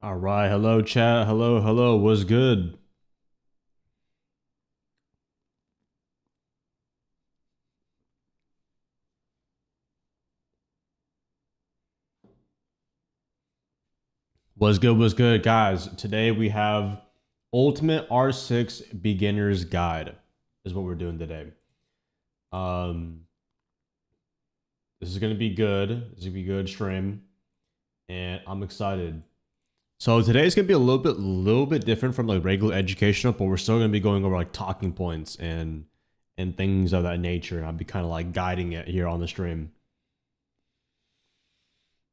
All right, hello chat. Hello. What's good? What's good, guys? Today we have Ultimate R6 Beginner's Guide is what we're doing today. Um this is going to be good. This is going to be a good stream and I'm excited. So today's going to be a little bit different from like regular educational, but we're still going to be going over like talking points and things of that nature, and I'll be kind of like guiding it here on the stream.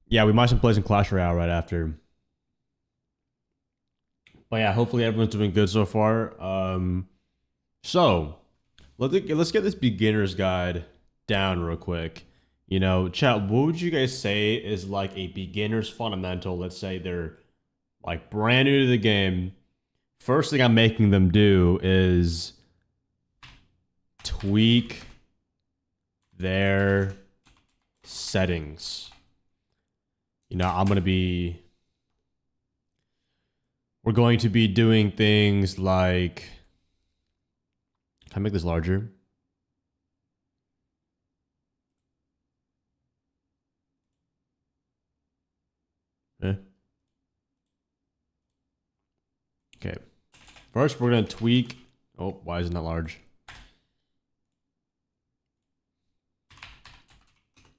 Yeah, we might play some Clash Royale right after. But yeah, hopefully everyone's doing good so far. So let's get this beginner's guide down real quick. You know, chat, what would you guys say is like a beginner's fundamental? Let's say they're like brand new to the game. First thing I'm making them do is tweak their settings. You know, we're going to be doing things like, can I make this larger? Eh. Okay. First, we're going to tweak. Oh, why isn't that large?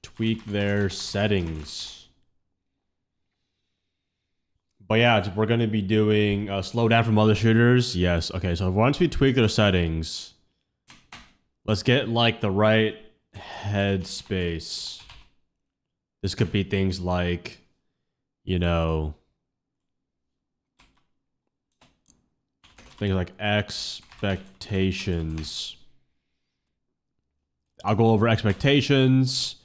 Tweak their settings. But yeah, we're going to be doing slow down from other shooters. Yes. Okay, so once we tweak their settings, let's get like the right headspace. This could be things like, you know, things like expectations. I'll go over expectations.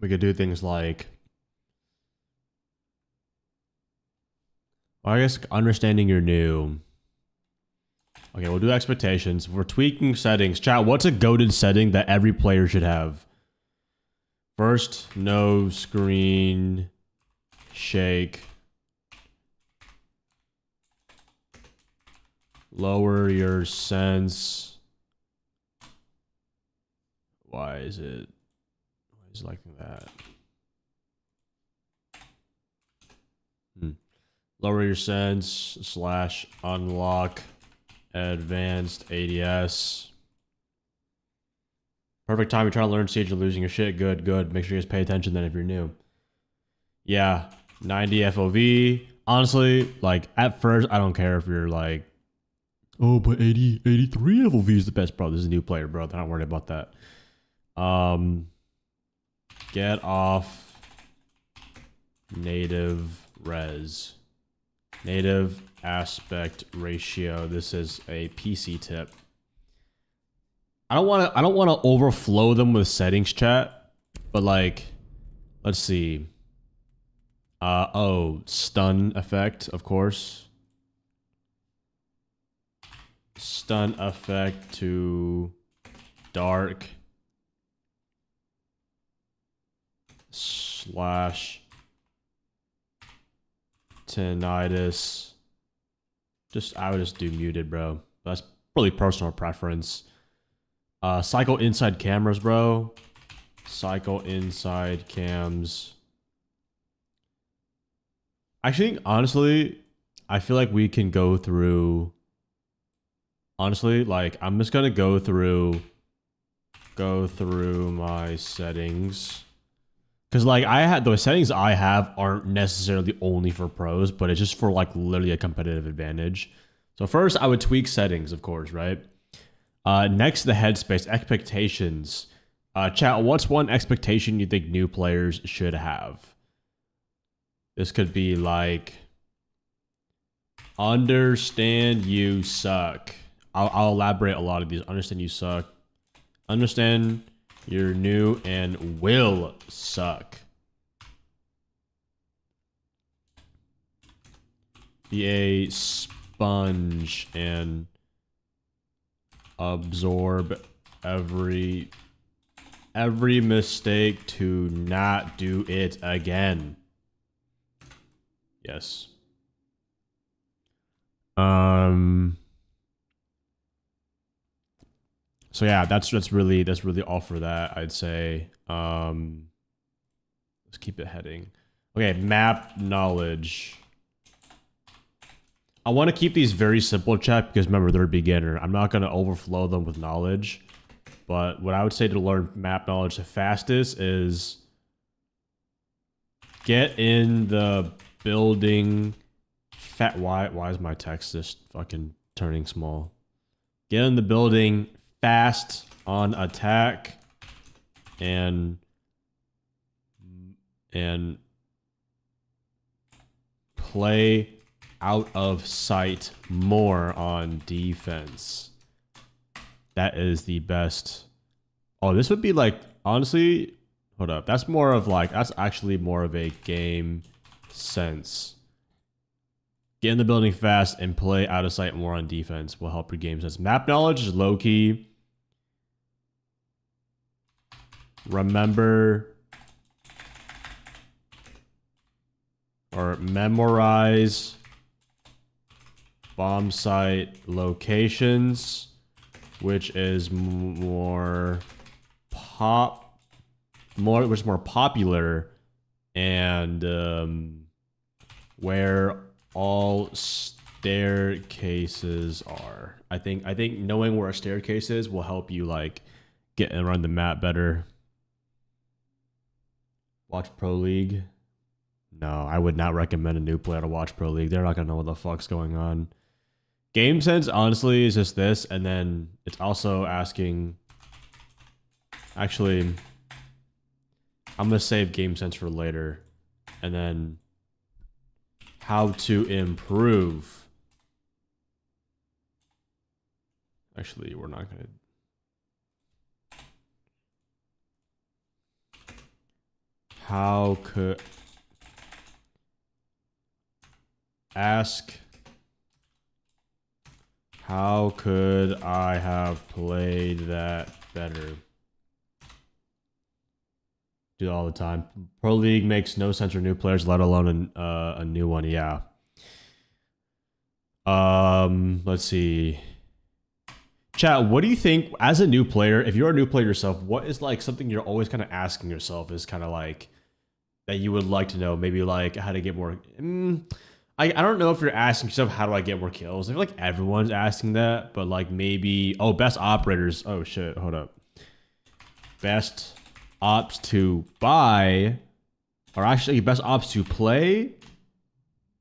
We could do things like, well, I guess understanding your new. Okay, we'll do expectations. We're tweaking settings. Chat, what's a goated setting that every player should have? First, no screen shake. Lower your sense. Why is it like that? Lower your sense / unlock advanced ADS. Perfect time. You're trying to learn Siege, you're losing your shit. Good. Make sure you guys pay attention then if you're new. Yeah, 90 FOV. Honestly, like at first, I don't care if you're like, oh, but 83 FOV is the best, bro. This is a new player, bro. They're not worried about that. Get off native res. Native aspect ratio. This is a PC tip. I don't want to overflow them with settings, chat, but like, let's see. Oh, stun effect, of course. Stun effect to dark / tinnitus. I would just do muted, bro. That's really personal preference. Cycle inside cameras, bro. Cycle inside cams. Actually, honestly, I feel like we can go through. Honestly, like I'm just gonna go through my settings. Because like the settings I have aren't necessarily only for pros, but it's just for like literally a competitive advantage. So first I would tweak settings, of course, right? Next, the headspace expectations. Chat, what's one expectation you think new players should have? This could be like, understand you suck. I'll elaborate a lot of these. Understand you suck. Understand you're new and will suck. Be a sponge and absorb every every mistake to not do it again. Yes. So yeah, that's really all for that, I'd say. Let's keep it heading. Okay, map knowledge. I want to keep these very simple, chat, because remember, they're a beginner. I'm not going to overflow them with knowledge. But what I would say to learn map knowledge the fastest is get in the building. Why is my text just fucking turning small? Get in the building fast on attack and play out of sight more on defense. That is the best. Oh, this would be like, honestly, hold up. That's more of like, that's actually more of a game sense. Get in the building fast and play out of sight more on defense will help your game sense. Map knowledge is low key. Remember or memorize bomb site locations, which is more popular and where all staircases are. I think knowing where a staircase is will help you like get around the map better. Watch Pro League. No, I would not recommend a new player to watch Pro League. They're not gonna know what the fuck's going on. Game sense, honestly, is just this, and then it's also asking. Actually, I'm gonna save game sense for later, and then how to improve. Actually, we're not gonna. How could ask? How could I have played that better? Do it all the time. Pro League makes no sense for new players, let alone a new one. Yeah. Let's see. Chat, what do you think as a new player, if you're a new player yourself, what is like something you're always kind of asking yourself is kind of like that you would like to know? Maybe like how to get more. I don't know if you're asking yourself, how do I get more kills? I feel like everyone's asking that, but like maybe, oh, best operators. Oh shit, hold up. Best ops to buy, or actually best ops to play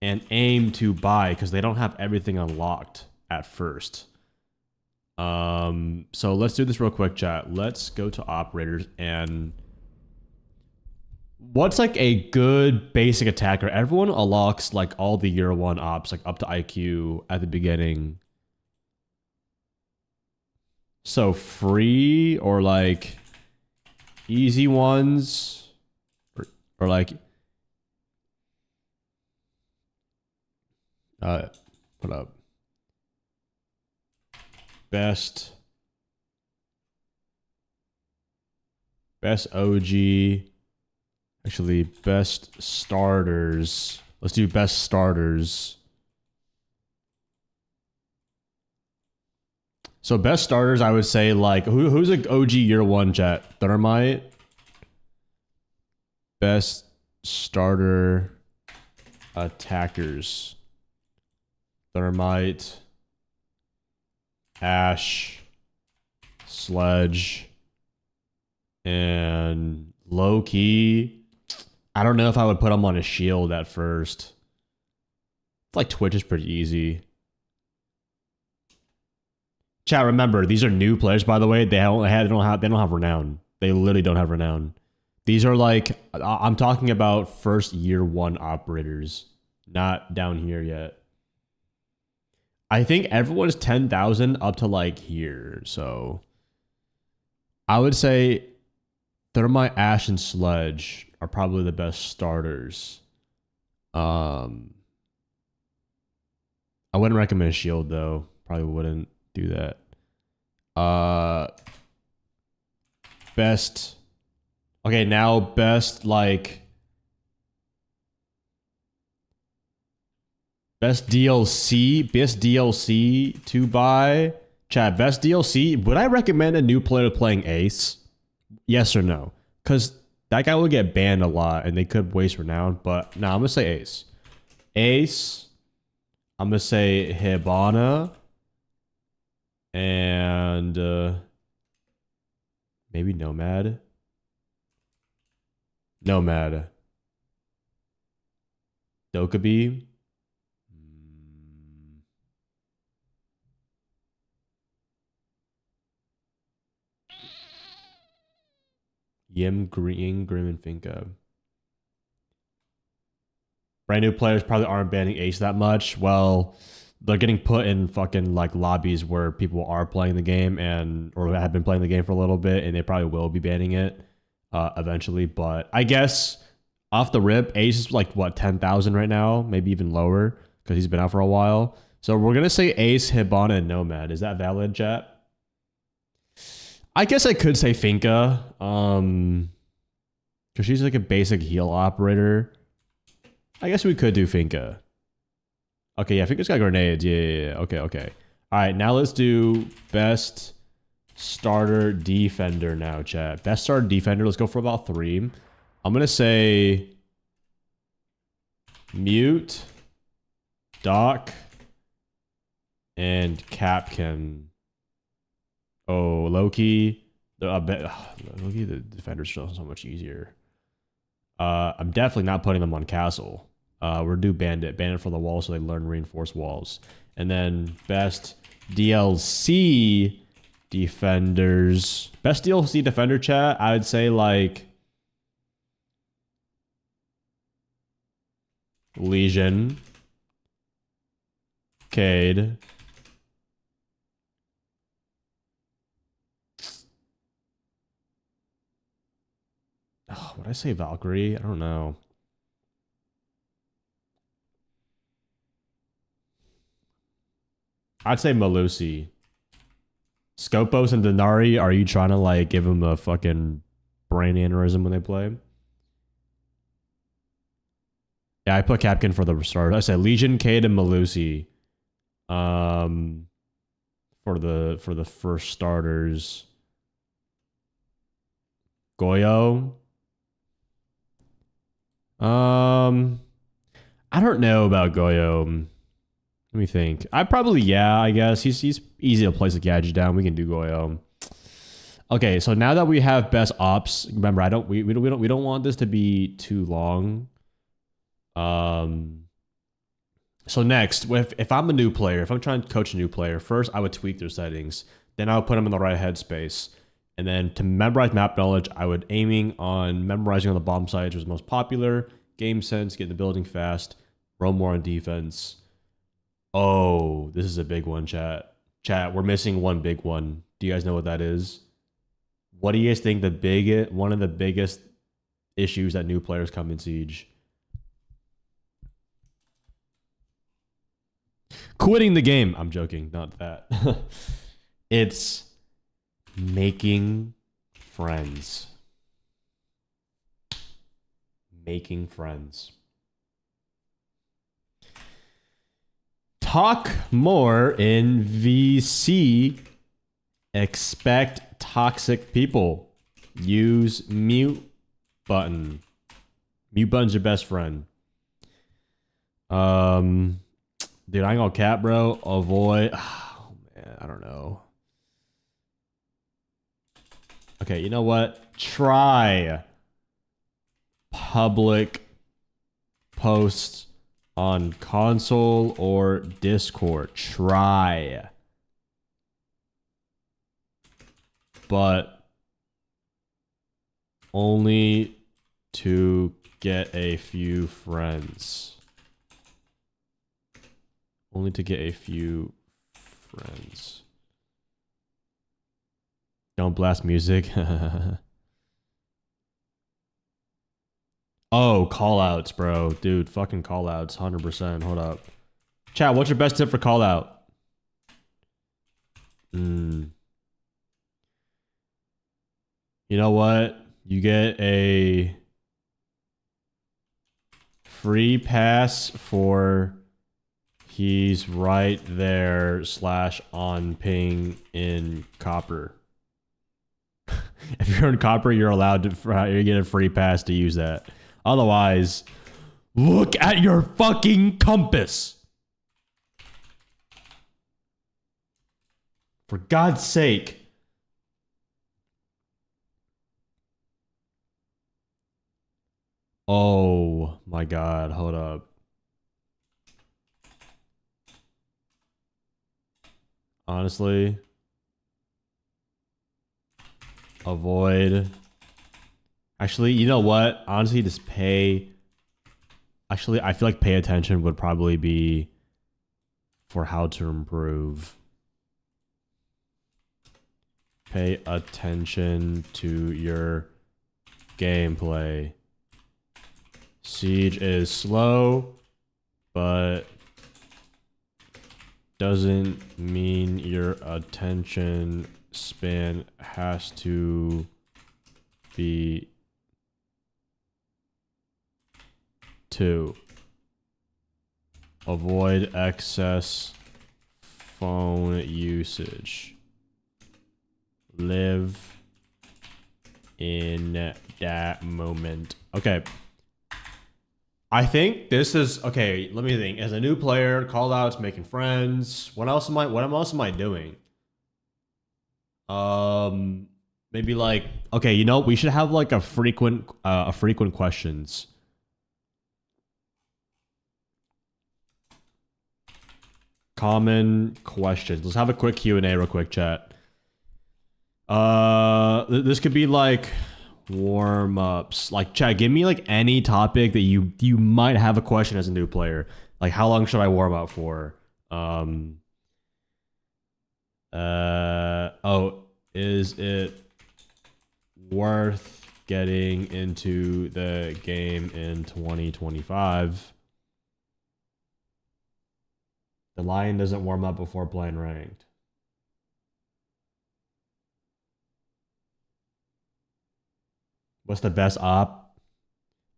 and aim to buy, because they don't have everything unlocked at first. So let's do this real quick, chat. Let's go to operators and what's like a good basic attacker? Everyone unlocks like all the year one ops, like up to IQ at the beginning. So free or like easy ones or like put up best OG. Actually, best starters. Let's do best starters. So best starters, I would say like who's an OG year one, chat? Thermite. Best starter attackers. Thermite. Ash. Sledge. And low key. I don't know if I would put him on a shield at first. It's like Twitch is pretty easy. Chat, remember, these are new players, by the way. They don't have renown. They literally don't have renown. These are like, I'm talking about first year one operators, not down here yet. I think everyone's 10,000 up to like here. So I would say Thermite, Ash, and Sledge are probably the best starters. I wouldn't recommend Shield though. Probably wouldn't do that. Best Okay, now best like best DLC to buy. Chat, best DLC. Would I recommend a new player playing Ace? Yes or no? Because that guy would get banned a lot and they could waste renown. But no, I'm gonna say Ace. Ace. I'm gonna say Hibana. And maybe Nomad. Nomad. Dokkaebi. Yim, Green, Grim, and Finka. Brand new players probably aren't banning Ace that much. Well, they're getting put in fucking like lobbies where people are playing the game and or have been playing the game for a little bit, and they probably will be banning it eventually. But I guess off the rip, Ace is like what 10,000 right now, maybe even lower because he's been out for a while. So we're gonna say Ace, Hibana, and Nomad. Is that valid, chat? I guess I could say Finka, because she's like a basic heal operator. I guess we could do Finka. Okay, yeah, Finka's got grenades. Yeah. Okay. All right, now let's do best starter defender now, chat. Best starter defender. Let's go for about 3. I'm gonna say Mute, Doc, and Capkin. Oh, Loki. Loki, the defender's so much easier. I'm definitely not putting them on Castle. We're do Bandit. Bandit for the wall so they learn reinforced walls. And then best DLC defenders. Best DLC defender, chat, I would say like Legion, Cade, would I say Valkyrie? I don't know. I'd say Malusi. Scopos and Denari, are you trying to like give them a fucking brain aneurysm when they play? Yeah, I put Capkin for the start. I said Legion, Cade, and Malusi. For the first starters. Goyo. I don't know about Goyo. Let me think. I guess he's easy to place a gadget down. We can do Goyo. Okay, so now that we have best ops, remember we don't want this to be too long. So next, if I'm a new player, if I'm trying to coach a new player, first I would tweak their settings. Then I would put them in the right headspace. And then to memorize map knowledge, I would aiming on memorizing on the bomb sites, which was most popular. Game sense, get in the building fast, roam more on defense. Oh, this is a big one, chat. Chat, we're missing one big one. Do you guys know what that is? What do you guys think one of the biggest issues that new players come in Siege? Quitting the game. I'm joking, not that. It's making friends. Making friends. Talk more in VC. Expect toxic people. Use mute button. Mute button's your best friend. Dude, I ain't gonna cap, bro. Avoid. Oh, man, I don't know. Okay, you know what? Try public posts on console or Discord. Try. But only to get a few friends. Only to get a few friends. Don't blast music. Oh, callouts, bro. Dude, fucking callouts. 100%. Hold up. Chat, what's your best tip for callout? You know what? You get a free pass for he's right there / on ping in copper. If you're in copper, you're allowed to you get a free pass to use that. Otherwise, look at your fucking compass. For God's sake. Oh my God, hold up. Honestly, avoid. Actually, you know what? Honestly, just pay. Actually, I feel like pay attention would probably be for how to improve. Pay attention to your gameplay. Siege is slow, but doesn't mean your attention span has to be 2. Avoid excess phone usage. Live in that moment. Okay. I think this is okay. Let me think. As a new player, callouts, making friends. What else am I doing? Maybe like, okay, you know, we should have like a frequent questions. Common questions. Let's have a quick Q&A real quick, chat. This could be like warm-ups. Like, chat, give me like any topic that you might have a question as a new player. Like, how long should I warm up for? Oh, is it worth getting into the game in 2025? The lion doesn't warm up before playing ranked. What's the best op?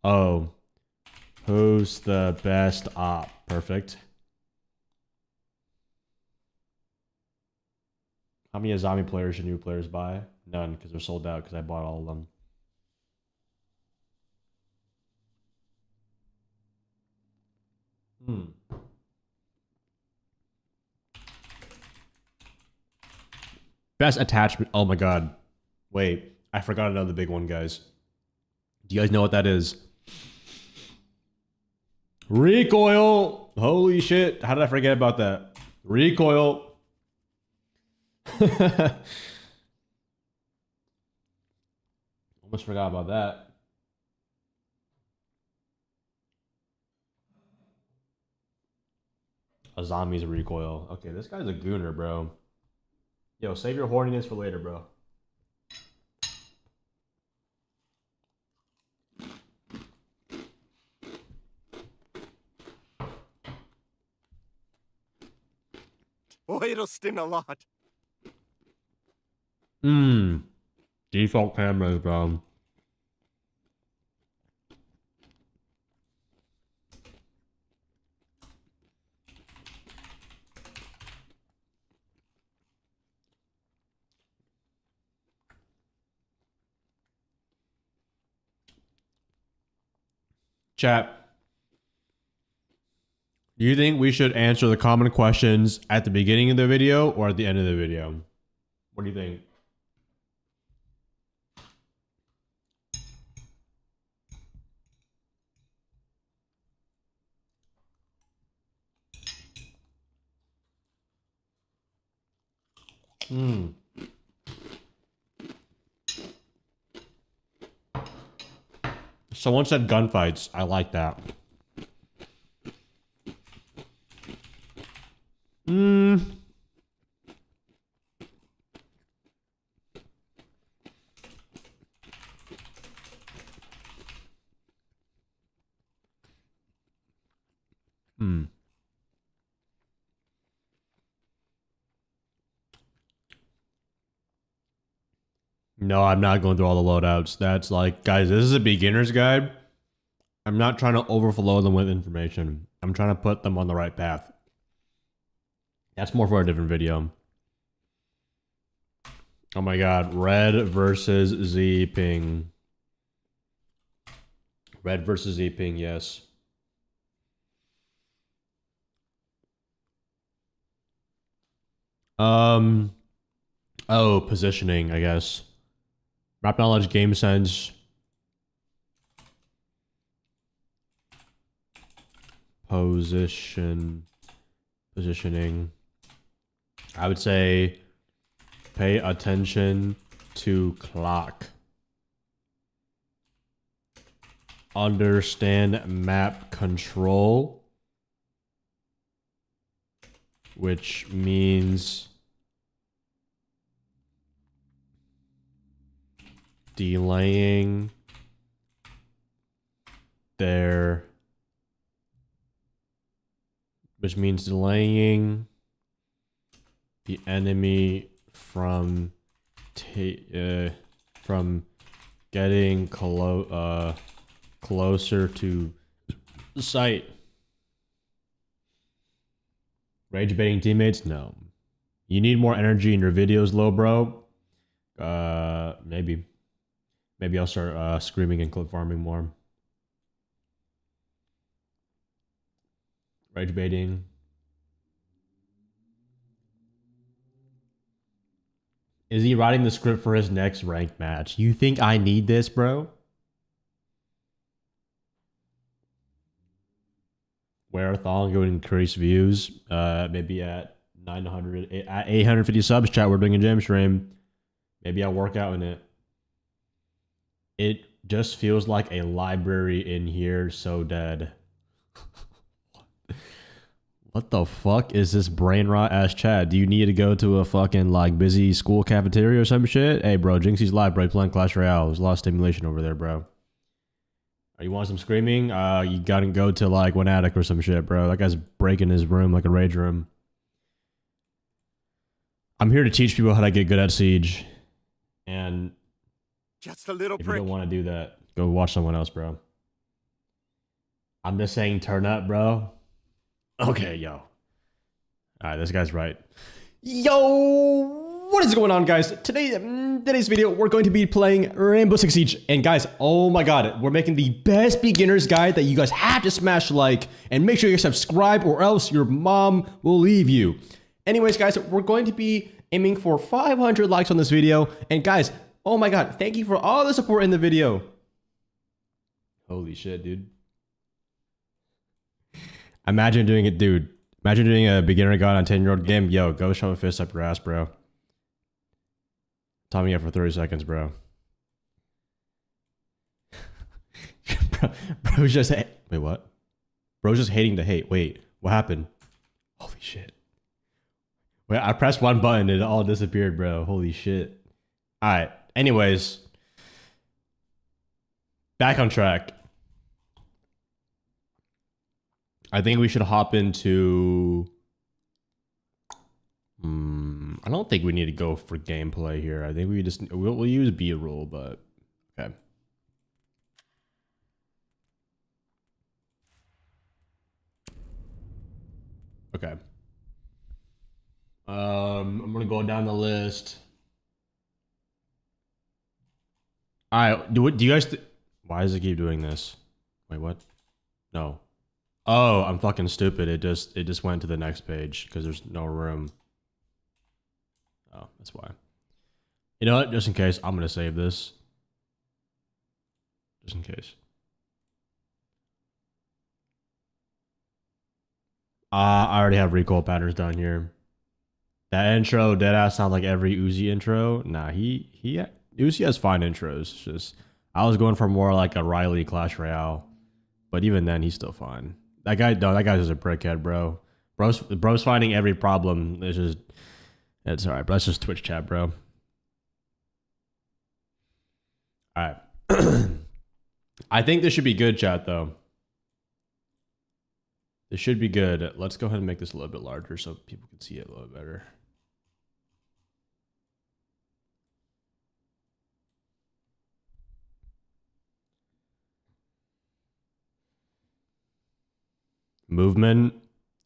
Oh, who's the best op? Perfect. How many zombie players should new players buy? None, because they're sold out because I bought all of them. Best attachment. Oh my God. Wait, I forgot another big one, guys. Do you guys know what that is? Recoil. Holy shit. How did I forget about that? Recoil. Almost forgot about that. A zombie's recoil. Okay, this guy's a gooner, bro. Yo, save your horniness for later, bro. Oirostin a lot. Default cameras, bro. Chat. Do you think we should answer the common questions at the beginning of the video or at the end of the video? What do you think? Someone said gunfights. I like that. No, I'm not going through all the loadouts. That's like, guys, this is a beginner's guide. I'm not trying to overflow them with information. I'm trying to put them on the right path. That's more for a different video. Oh my god, red versus Z ping. Red versus Z ping, yes. Oh, positioning, I guess. Map knowledge, game sense. Positioning. I would say pay attention to clock. Understand map control, which means delaying their, which means delaying the enemy from getting closer to the site. Rage baiting teammates? No. You need more energy in your videos, low bro. Maybe I'll start screaming and clip farming more. Rage baiting. Is he writing the script for his next ranked match? You think I need this, bro? Wear a thong would increase views. Maybe at 850 subs, chat. We're doing a gym stream. Maybe I'll work out in it. It just feels like a library in here, so dead. What the fuck is this brain rot ass chat? Do you need to go to a fucking like busy school cafeteria or some shit? Hey bro, Jinxie's live, bro. Playing Clash Royale. There's a lot of stimulation over there, bro. You want some screaming? You gotta go to like one attic or some shit, bro. That guy's breaking his room like a rage room. I'm here to teach people how to get good at Siege. And just a little if prick. you don't want to do that, go watch someone else, bro. I'm just saying turn up, bro. Okay, yo. Alright, this guy's right. Yo, what is going on, guys? Today's video, we're going to be playing Rainbow Six Siege. And guys, oh my god, we're making the best beginner's guide that you guys have to smash like. And make sure you subscribe or else your mom will leave you. Anyways, guys, we're going to be aiming for 500 likes on this video. And guys, oh my god, thank you for all the support in the video. Holy shit, dude. Imagine doing it, dude. Imagine doing a beginner guide on 10-year-old game. Yo, go shove a fist up your ass, bro. Time me up for 30 seconds, bro. Bro's just wait, what? Bro's just hating to hate. Wait, what happened? Holy shit. Wait, I pressed one button and it all disappeared, bro. Holy shit. Alright, anyways. Back on track. I think we should hop into... I don't think we need to go for gameplay here. I think we just... We'll use B-roll, but... Okay. Okay. I'm gonna go down the list. Alright, do you guys... Why does it keep doing this? Wait, what? No. Oh, I'm fucking stupid. It just went to the next page because there's no room. Oh, that's why. You know what? Just in case, I'm gonna save this. Just in case. I already have recoil patterns down here. That intro, deadass, sounds like every Uzi intro. Nah, Uzi has fine intros. It's just I was going for more like a Riley Clash Royale, but even then, he's still fine. That guy, no, that guy's just a prickhead, bro. Bro's finding every problem. It's alright, but that's just Twitch chat, bro. Alright. I think this should be good, chat, though. This should be good. Let's go ahead and make this a little bit larger so people can see it a little better. Movement.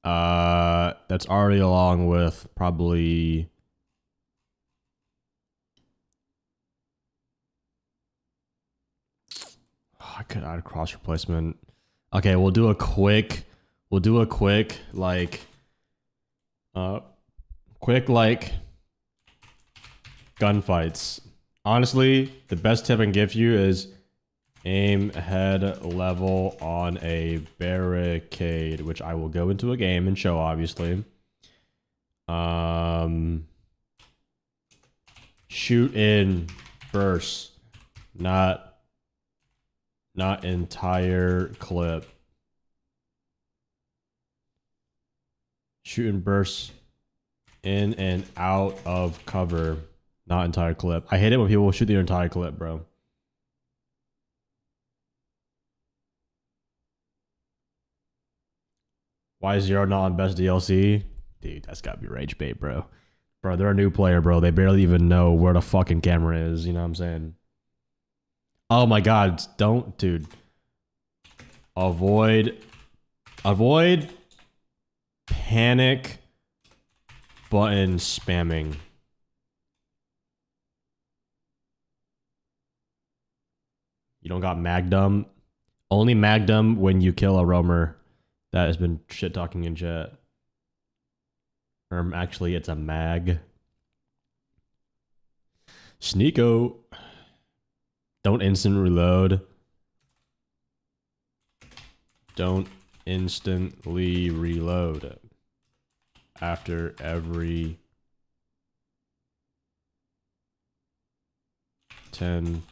That's already along with probably. Oh, I could add cross replacement. Okay, we'll do a quick. Like. Quick like. Gunfights. Honestly, the best tip I can give you is aim head level on a barricade, which I will go into a game and show, obviously. Shoot in bursts, not entire clip. Shoot in bursts in and out of cover, not entire clip. I hate it when people shoot their entire clip, bro. Why is Zero not on best DLC? Dude, that's gotta be rage bait, bro. Bro, they're a new player, bro. They barely even know where the fucking camera is. You know what I'm saying? Oh my god, don't, dude. Avoid panic button spamming. You don't got Magdum. Only Magdum when you kill a roamer that has been shit talking in chat. Actually, it's a mag. Sneeko. Don't instant reload. Don't instantly reload. After every 10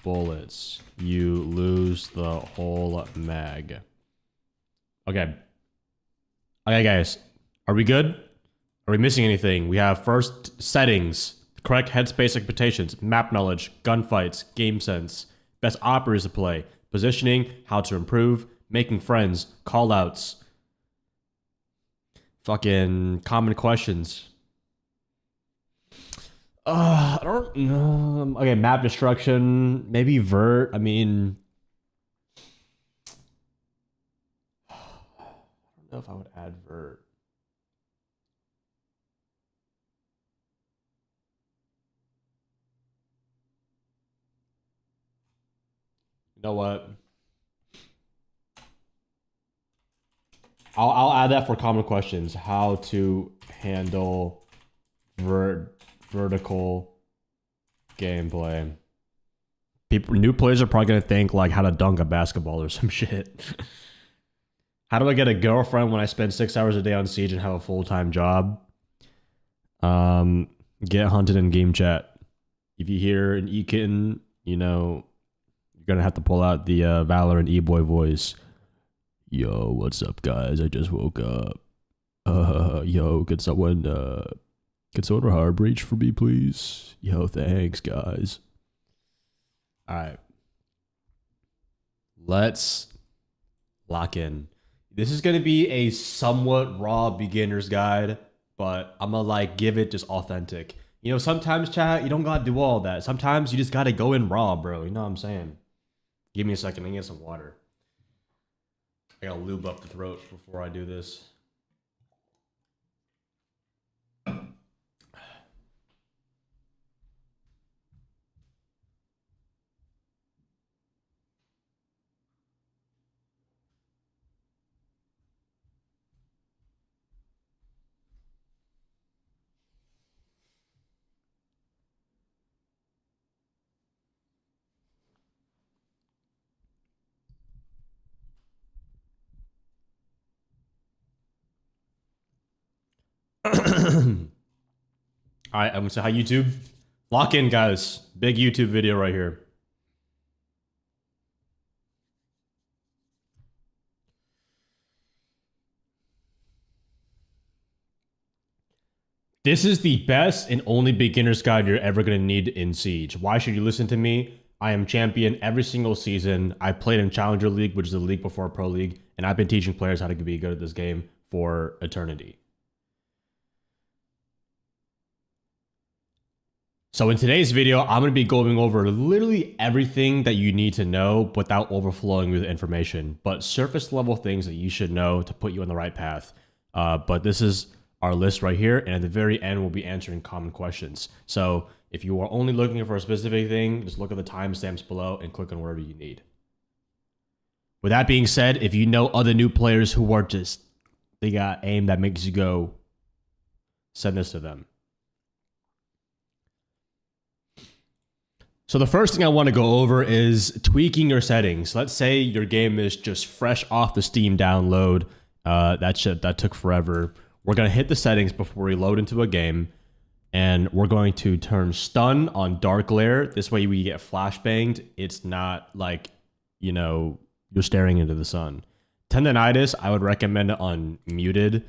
bullets, you lose the whole mag. Okay. Okay, guys. Are we good? Are we missing anything? We have first settings, correct headspace expectations, map knowledge, gunfights, game sense, best operators to play, positioning, how to improve, making friends, callouts, fucking common questions. I don't know. Okay, map destruction, maybe vert. I mean, I don't know if I would add vert. You know what? I'll add that for common questions. How to handle vertical gameplay. New players are probably gonna think like how to dunk a basketball or some shit. How do I get a girlfriend when I spend 6 hours a day on Siege and have a full-time job? Get hunted in game chat. If you hear an E-Kitten, you know, you're gonna have to pull out the Valorant E-Boy voice. Yo, what's up, guys? I just woke up. Yo, could someone hard breach for me, please? Yo, thanks, guys. All right. Let's lock in. This is going to be a somewhat raw beginner's guide, but I'm going to like give it just authentic. You know, sometimes, chat, you don't got to do all that. Sometimes you just got to go in raw, bro. You know what I'm saying? Give me a second. I get some water. I got to lube up the throat before I do this. All right, I'm gonna say hi, YouTube. Lock in, guys. Big YouTube video right here. This is the best and only beginner's guide you're ever gonna need in Siege. Why should you listen to me? I am champion every single season. I played in Challenger League, which is the league before Pro League, and I've been teaching players how to be good at this game for eternity. So in today's video, I'm going to be going over literally everything that you need to know without overflowing with information, but surface level things that you should know to put you on the right path. But this is our list right here, and at the very end, we'll be answering common questions. So if you are only looking for a specific thing, just look at the timestamps below and click on whatever you need. With that being said, if you know other new players who are just, they got aim that makes you go, send this to them. So the first thing I want to go over is tweaking your settings. Let's say your game is just fresh off the Steam download. That took forever. We're going to hit the settings before we load into a game. And we're going to turn stun on dark glare. This way we get flashbanged. It's not like, you know, you're staring into the sun. Tendinitis, I would recommend it on muted.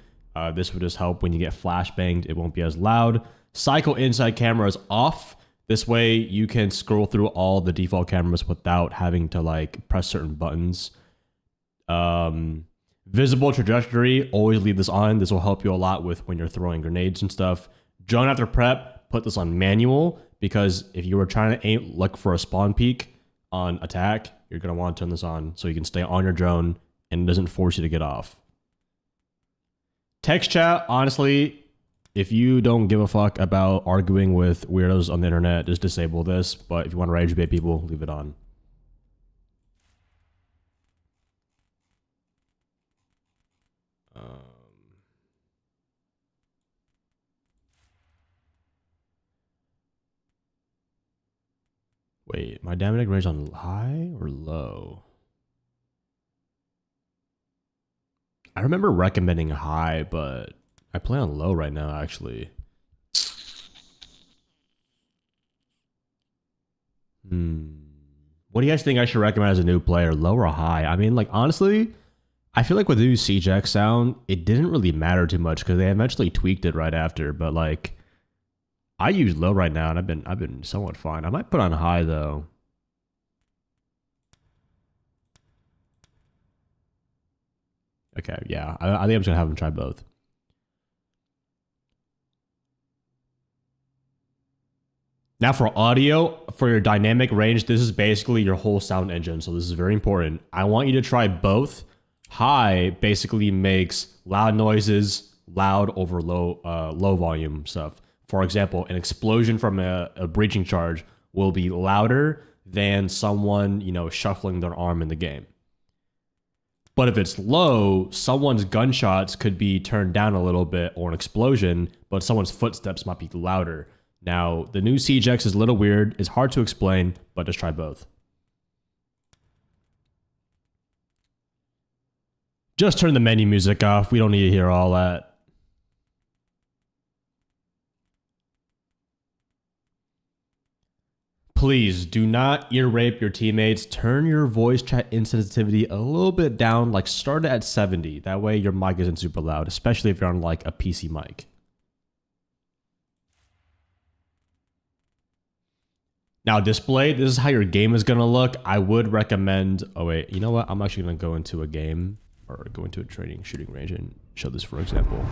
This would just help when you get flashbanged. It won't be as loud. Cycle inside camera is off. This way you can scroll through all the default cameras without having to like press certain buttons. Visible trajectory, always leave this on. This will help you a lot with when you're throwing grenades and stuff. Drone after prep, put this on manual, because if you were trying to look for a spawn peek on attack, you're going to want to turn this on so you can stay on your drone and it doesn't force you to get off. Text chat, honestly, if you don't give a fuck about arguing with weirdos on the internet, just disable this. But if you want to rage bait people, leave it on. Wait, my damage range on high or low? I remember recommending high, but I play on low right now, actually. What do you guys think I should recommend as a new player, low or high? I mean, like, honestly, I feel like with the new CJX sound, it didn't really matter too much because they eventually tweaked it right after. But like, I use low right now, and I've been somewhat fine. I might put on high though. Okay, yeah, I think I'm just gonna have them try both. Now for audio, for your dynamic range, this is basically your whole sound engine, so this is very important. I want you to try both. High basically makes loud noises loud over low volume stuff. For example, an explosion from a breaching charge will be louder than someone, you know, shuffling their arm in the game. But if it's low, someone's gunshots could be turned down a little bit, or an explosion, but someone's footsteps might be louder. Now, the new CJX is a little weird. It's hard to explain, but just try both. Just turn the menu music off. We don't need to hear all that. Please do not ear rape your teammates. Turn your voice chat insensitivity a little bit down, like start it at 70. That way your mic isn't super loud, especially if you're on like a PC mic. Now display, this is how your game is gonna look. I would recommend, oh wait, you know what? I'm actually gonna go into a game or go into a training shooting range and show this for example.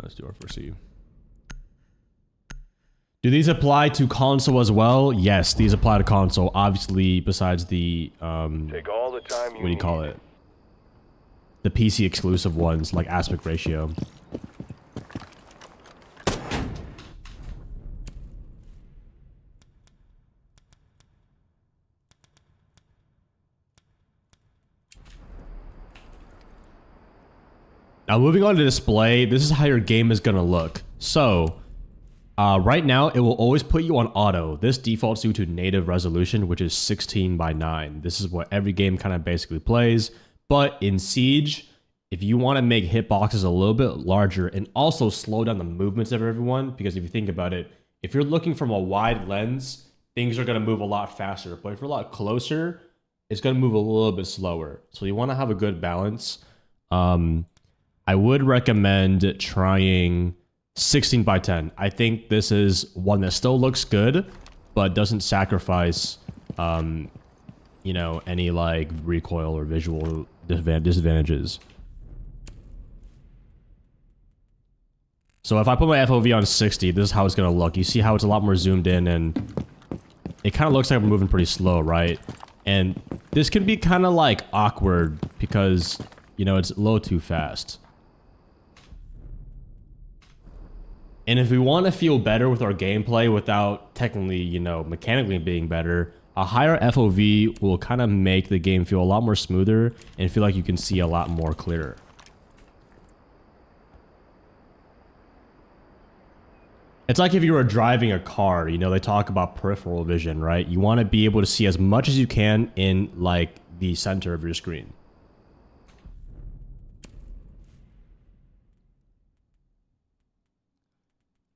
Let's do R4C. Do these apply to console as well? Yes, these apply to console. Obviously, besides the take all the time what do you call it? The PC exclusive ones, like aspect ratio. Now moving on to display, this is how your game is gonna look. So, right now it will always put you on auto. This defaults you to native resolution, which is 16:9. This is what every game kind of basically plays. But in Siege, if you want to make hitboxes a little bit larger and also slow down the movements of everyone, because if you think about it, if you're looking from a wide lens, things are gonna move a lot faster. But if you're a lot closer, it's gonna move a little bit slower. So you want to have a good balance. I would recommend trying 16:10. I think this is one that still looks good, but doesn't sacrifice you know, any like recoil or visual disadvantages. So if I put my FOV on 60, this is how it's gonna look. You see how it's a lot more zoomed in, and it kind of looks like I'm moving pretty slow, right? And this can be kind of like awkward because, you know, it's a little too fast. And if we want to feel better with our gameplay without technically, you know, mechanically being better, a higher FOV will kind of make the game feel a lot more smoother and feel like you can see a lot more clearer. It's like if you were driving a car, you know, they talk about peripheral vision, right? You want to be able to see as much as you can in like the center of your screen.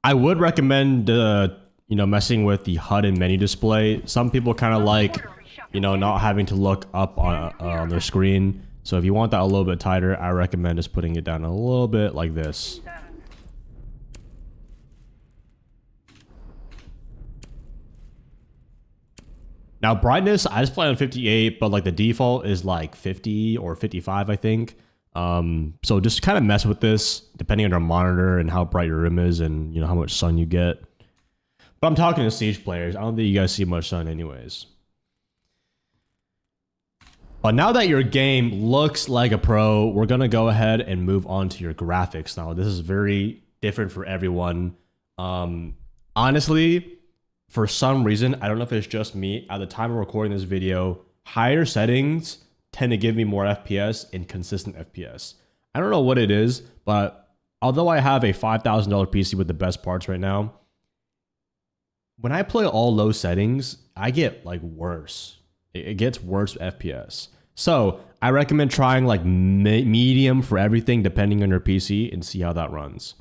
I would recommend, you know, messing with the HUD and menu display. Some people kind of like, you know, not having to look up on their screen. So if you want that a little bit tighter, I recommend just putting it down a little bit like this. Now brightness, I just play on 58, but like the default is like 50 or 55, I think. So just kind of mess with this depending on your monitor and how bright your room is and, you know, how much sun you get. But I'm talking to Siege players. I don't think you guys see much sun anyways. But now that your game looks like a pro, we're going to go ahead and move on to your graphics. Now, this is very different for everyone. Honestly, for some reason, I don't know if it's just me, at the time of recording this video, higher settings tend to give me more FPS and consistent FPS. I don't know what it is, but although I have a $5,000 PC with the best parts right now, when I play all low settings, I get like worse. It gets worse FPS. So I recommend trying like medium for everything depending on your PC and see how that runs.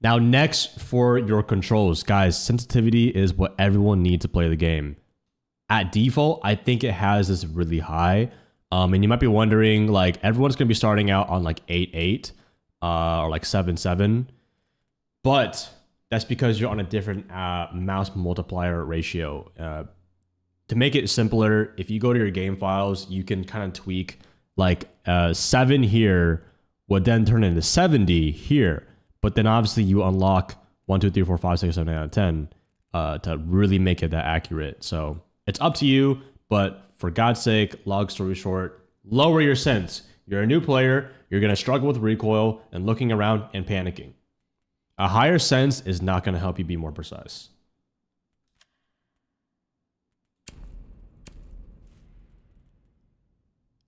Now, next for your controls, guys, sensitivity is what everyone needs to play the game. At default, I think it has this really high. And you might be wondering, like, everyone's going to be starting out on like 8.8 or like 7.7. But that's because you're on a different mouse multiplier ratio. To make it simpler, if you go to your game files, you can kind of tweak like 7 here would then turn into 70 here. But then obviously you unlock 1, 2, 3, 4, 5, 6, 7, 8 out of 10 to really make it that accurate. So it's up to you, but for God's sake, long story short, lower your sense. You're a new player, you're going to struggle with recoil and looking around and panicking. A higher sense is not going to help you be more precise.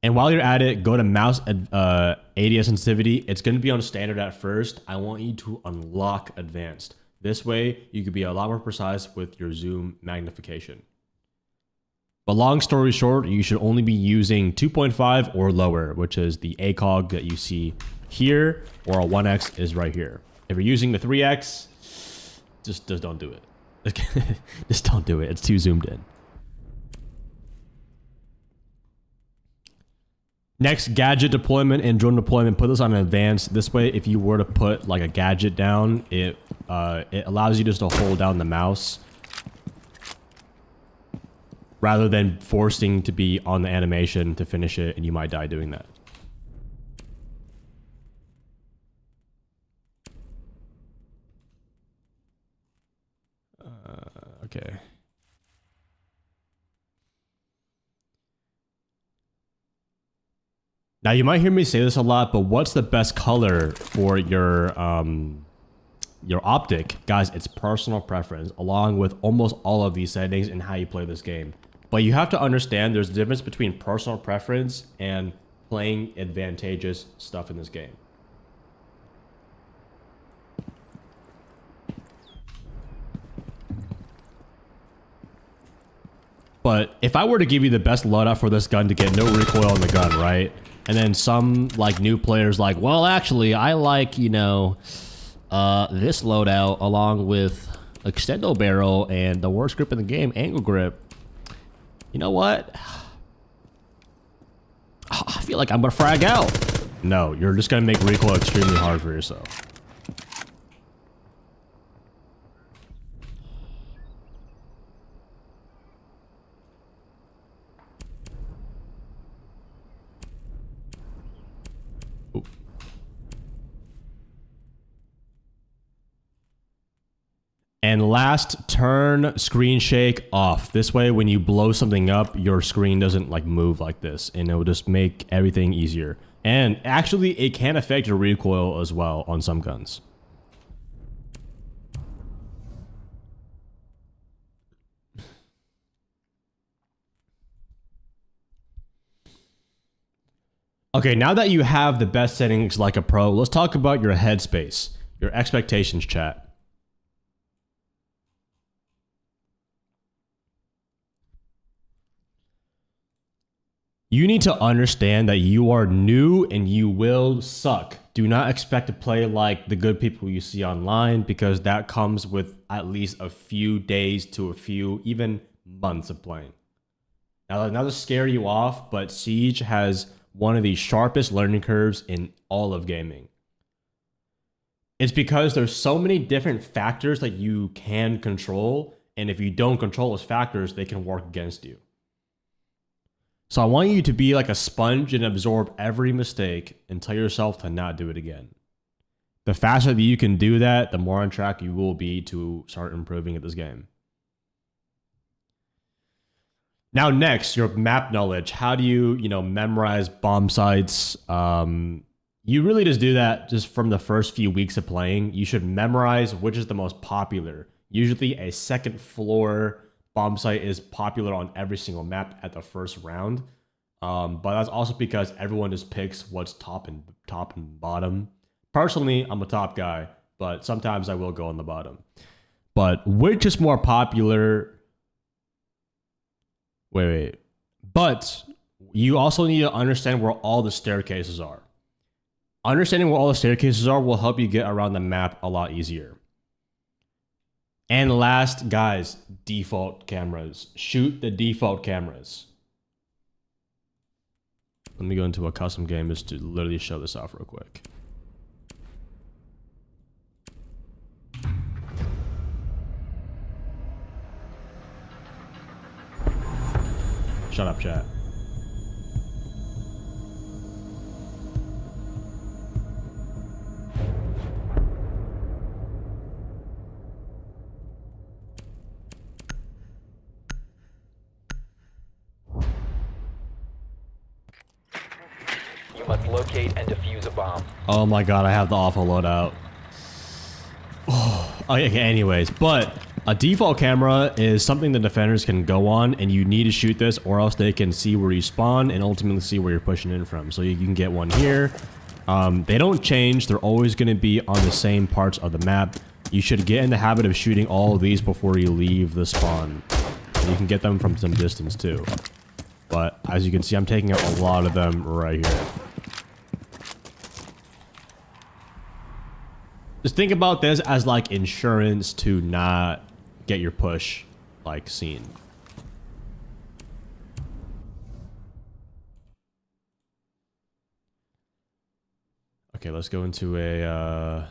And while you're at it, go to mouse ADS sensitivity. It's going to be on standard at first. I want you to unlock advanced. This way, you could be a lot more precise with your zoom magnification. But long story short, you should only be using 2.5 or lower, which is the ACOG that you see here, or a 1x is right here. If you're using the 3x, just don't do it. Just don't do it. It's too zoomed in. Next, gadget deployment and drone deployment. Put this on advanced. This way, if you were to put like a gadget down, it allows you just to hold down the mouse rather than forcing to be on the animation to finish it, and you might die doing that. Okay. Now, you might hear me say this a lot, but what's the best color for your optic? Guys, it's personal preference, along with almost all of these settings and how you play this game. But you have to understand there's a difference between personal preference and playing advantageous stuff in this game. But if I were to give you the best loadout for this gun to get no recoil on the gun, right? And then some like new players like, well, actually, I like, you know, this loadout along with extendo barrel and the worst grip in the game, angle grip. You know what? I feel like I'm gonna frag out. No, you're just gonna make recoil extremely hard for yourself. And last, turn screen shake off. This way, when you blow something up, your screen doesn't like move like this, and it will just make everything easier. And actually, it can affect your recoil as well on some guns. Okay, now that you have the best settings like a pro, let's talk about your headspace, your expectations, chat. You need to understand that you are new and you will suck. Do not expect to play like the good people you see online, because that comes with at least a few days to a few, even months of playing. Now, not to scare you off, but Siege has one of the sharpest learning curves in all of gaming. It's because there's so many different factors that you can control, and if you don't control those factors, they can work against you. So I want you to be like a sponge and absorb every mistake and tell yourself to not do it again. The faster that you can do that, the more on track you will be to start improving at this game. Now next, your map knowledge. How do you, memorize bomb sites? You really just do that just from the first few weeks of playing. You should memorize which is the most popular. Usually a second floor bomb site is popular on every single map at the first round. But that's also because everyone just picks what's top and bottom. Personally, I'm a top guy, but sometimes I will go on the bottom. But which is more popular? Wait. But you also need to understand where all the staircases are. Understanding where all the staircases are will help you get around the map a lot easier. And last, guys, default cameras. Shoot the default cameras. Let me go into a custom game just to literally show this off real quick. Shut up, chat. You must locate and defuse a bomb. Oh my god, I have the awful loadout. Okay, anyways, but a default camera is something the defenders can go on, and you need to shoot this or else they can see where you spawn and ultimately see where you're pushing in from. So you can get one here. They don't change. They're always going to be on the same parts of the map. You should get in the habit of shooting all of these before you leave the spawn. And you can get them from some distance too. But as you can see, I'm taking out a lot of them right here. Just think about this as like insurance to not get your push like seen. Okay, let's go into a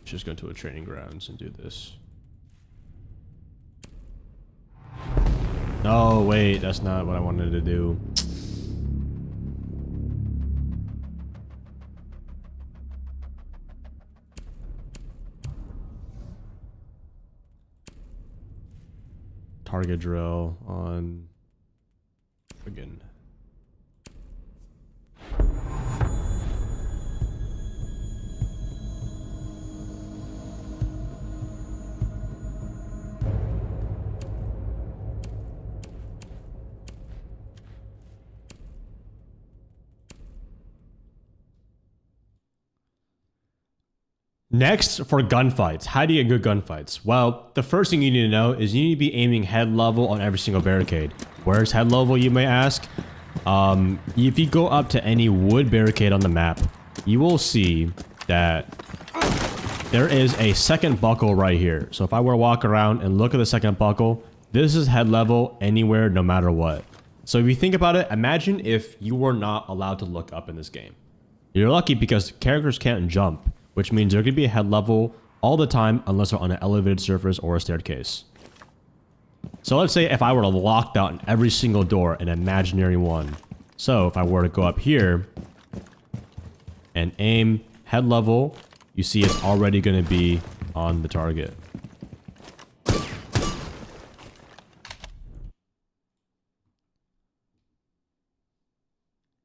let's just go to a training grounds and do this. No, wait, that's not what I wanted to do. Target drill on again. Next, for gunfights. How do you get good gunfights? Well, the first thing you need to know is you need to be aiming head level on every single barricade. Where's head level, you may ask? If you go up to any wood barricade on the map, you will see that there is a second buckle right here. So if I were to walk around and look at the second buckle, this is head level anywhere, no matter what. So if you think about it, imagine if you were not allowed to look up in this game. You're lucky because characters can't jump, which means they're going to be head level all the time unless they're on an elevated surface or a staircase. So let's say if I were to lock down every single door, an imaginary one. So if I were to go up here and aim head level, you see it's already going to be on the target.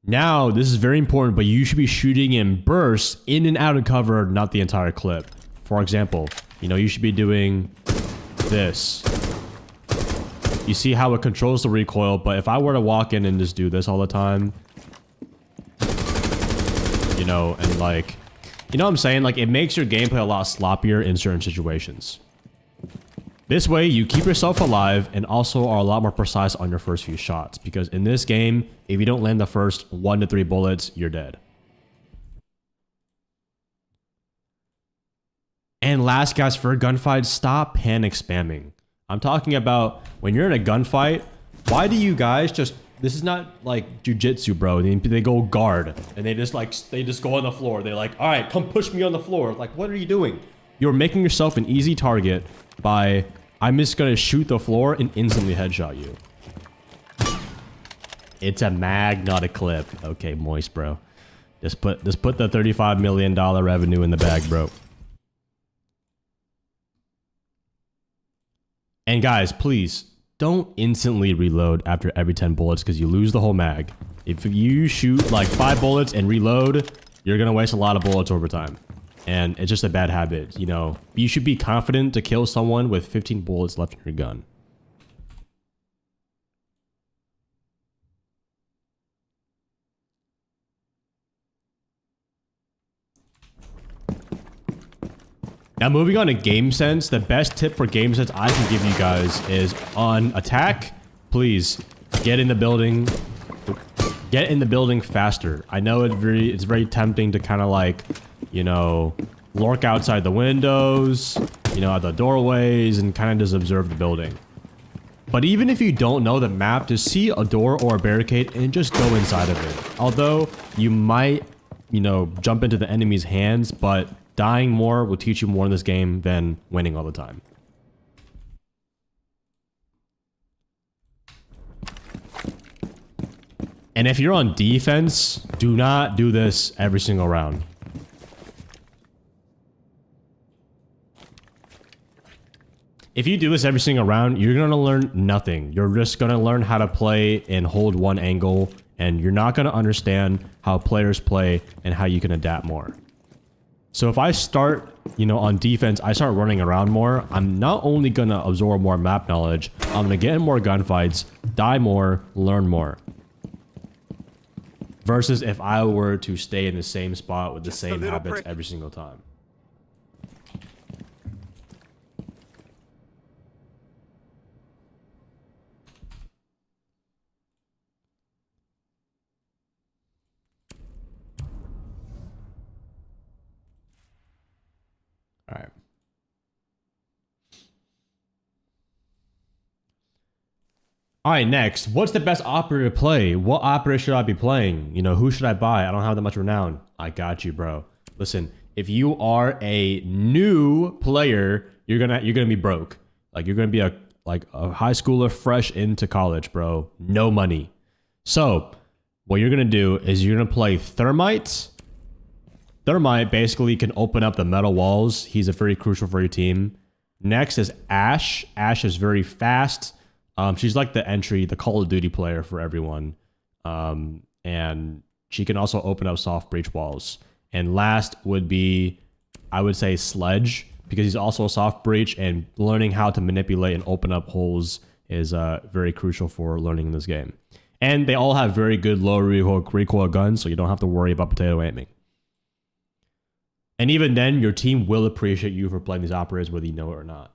Now, this is very important, but you should be shooting in bursts in and out of cover, not the entire clip. For example, you know, you should be doing this. You see how it controls the recoil, but if I were to walk in and just do this all the time, you know, and like, you know what I'm saying? Like, it makes your gameplay a lot sloppier in certain situations. This way, you keep yourself alive and also are a lot more precise on your first few shots. Because in this game, if you don't land the first 1 to 3 bullets, you're dead. And last, guys, for a gunfight, stop panic spamming. I'm talking about when you're in a gunfight, why do you guys just... This is not like jujitsu, bro. They go guard and they just go on the floor. They're like, all right, come push me on the floor. Like, what are you doing? You're making yourself an easy target by, I'm just gonna shoot the floor and instantly headshot you. It's a mag, not a clip. Okay, moist, bro. Just put the $35 million revenue in the bag, bro. And guys, please don't instantly reload after every 10 bullets because you lose the whole mag. If you shoot like 5 bullets and reload, you're gonna waste a lot of bullets over time. And it's just a bad habit, you know. You should be confident to kill someone with 15 bullets left in your gun. Now moving on to game sense, the best tip for game sense I can give you guys is on attack, please get in the building. Get in the building faster. I know it's very tempting to kind of like, you know, lurk outside the windows, you know, at the doorways and kind of just observe the building. But even if you don't know the map, just see a door or a barricade and just go inside of it. Although you might, you know, jump into the enemy's hands, but dying more will teach you more in this game than winning all the time. And if you're on defense, do not do this every single round. If you do this every single round, you're going to learn nothing. You're just going to learn how to play and hold one angle, and you're not going to understand how players play and how you can adapt more. So if I start, you know, on defense, I start running around more, I'm not only going to absorb more map knowledge, I'm going to get in more gunfights, die more, learn more. Versus if I were to stay in the same spot with the same habits every single time. All right. All right, next. What's the best operator to play? What operator should I be playing? You know, who should I buy? I don't have that much renown. I got you, bro. Listen, if you are a new player, you're gonna be broke. Like you're gonna be a high schooler fresh into college, bro. No money. So what you're gonna do is you're gonna play Thermite. Thermite basically can open up the metal walls. He's a very crucial for your team. Next is Ash. Ash is very fast. She's like the Call of Duty player for everyone. And she can also open up soft breach walls. And last would be, I would say, Sledge, because he's also a soft breach, and learning how to manipulate and open up holes is very crucial for learning in this game. And they all have very good low recoil guns, so you don't have to worry about potato aiming. And even then, your team will appreciate you for playing these operators, whether you know it or not.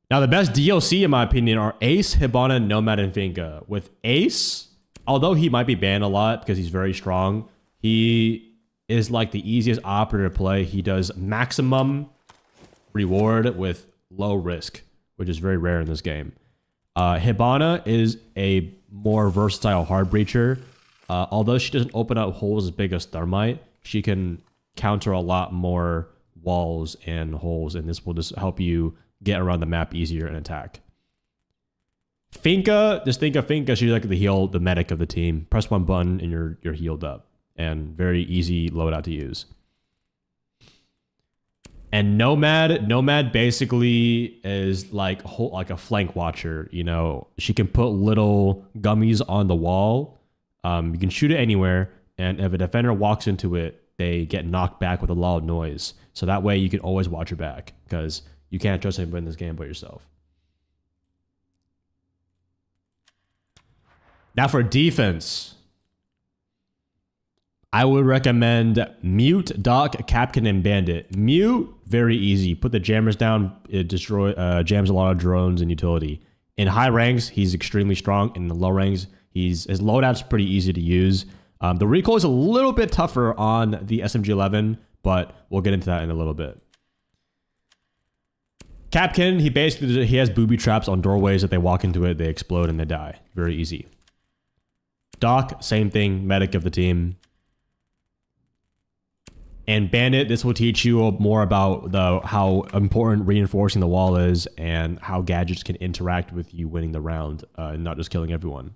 Now, the best DLC, in my opinion, are Ace, Hibana, Nomad, and Finka. With Ace, although he might be banned a lot because he's very strong, he is like the easiest operator to play. He does maximum reward with low risk, which is very rare in this game. Hibana is a more versatile hard breacher. Although she doesn't open up holes as big as Thermite, she can counter a lot more walls and holes, and this will just help you get around the map easier and attack. Finka, just think of Finka, she's like the medic of the team. Press one button and you're healed up. and very easy loadout to use. And Nomad basically is like a flank watcher. You know, she can put little gummies on the wall. You can shoot it anywhere, and if a defender walks into it, they get knocked back with a loud noise. So that way you can always watch your back, because you can't trust anybody in this game but yourself. Now for defense, I would recommend Mute, Doc, Capcan, and Bandit. Mute, very easy. Put the jammers down. It jams a lot of drones and utility. In high ranks, he's extremely strong. In the low ranks, his loadout's pretty easy to use. The recoil is a little bit tougher on the SMG-11, but we'll get into that in a little bit. Capcan, he has booby traps on doorways. If they walk into it, they explode and they die. Very easy. Doc, same thing. Medic of the team. And Bandit, this will teach you more about how important reinforcing the wall is and how gadgets can interact with you winning the round, and not just killing everyone.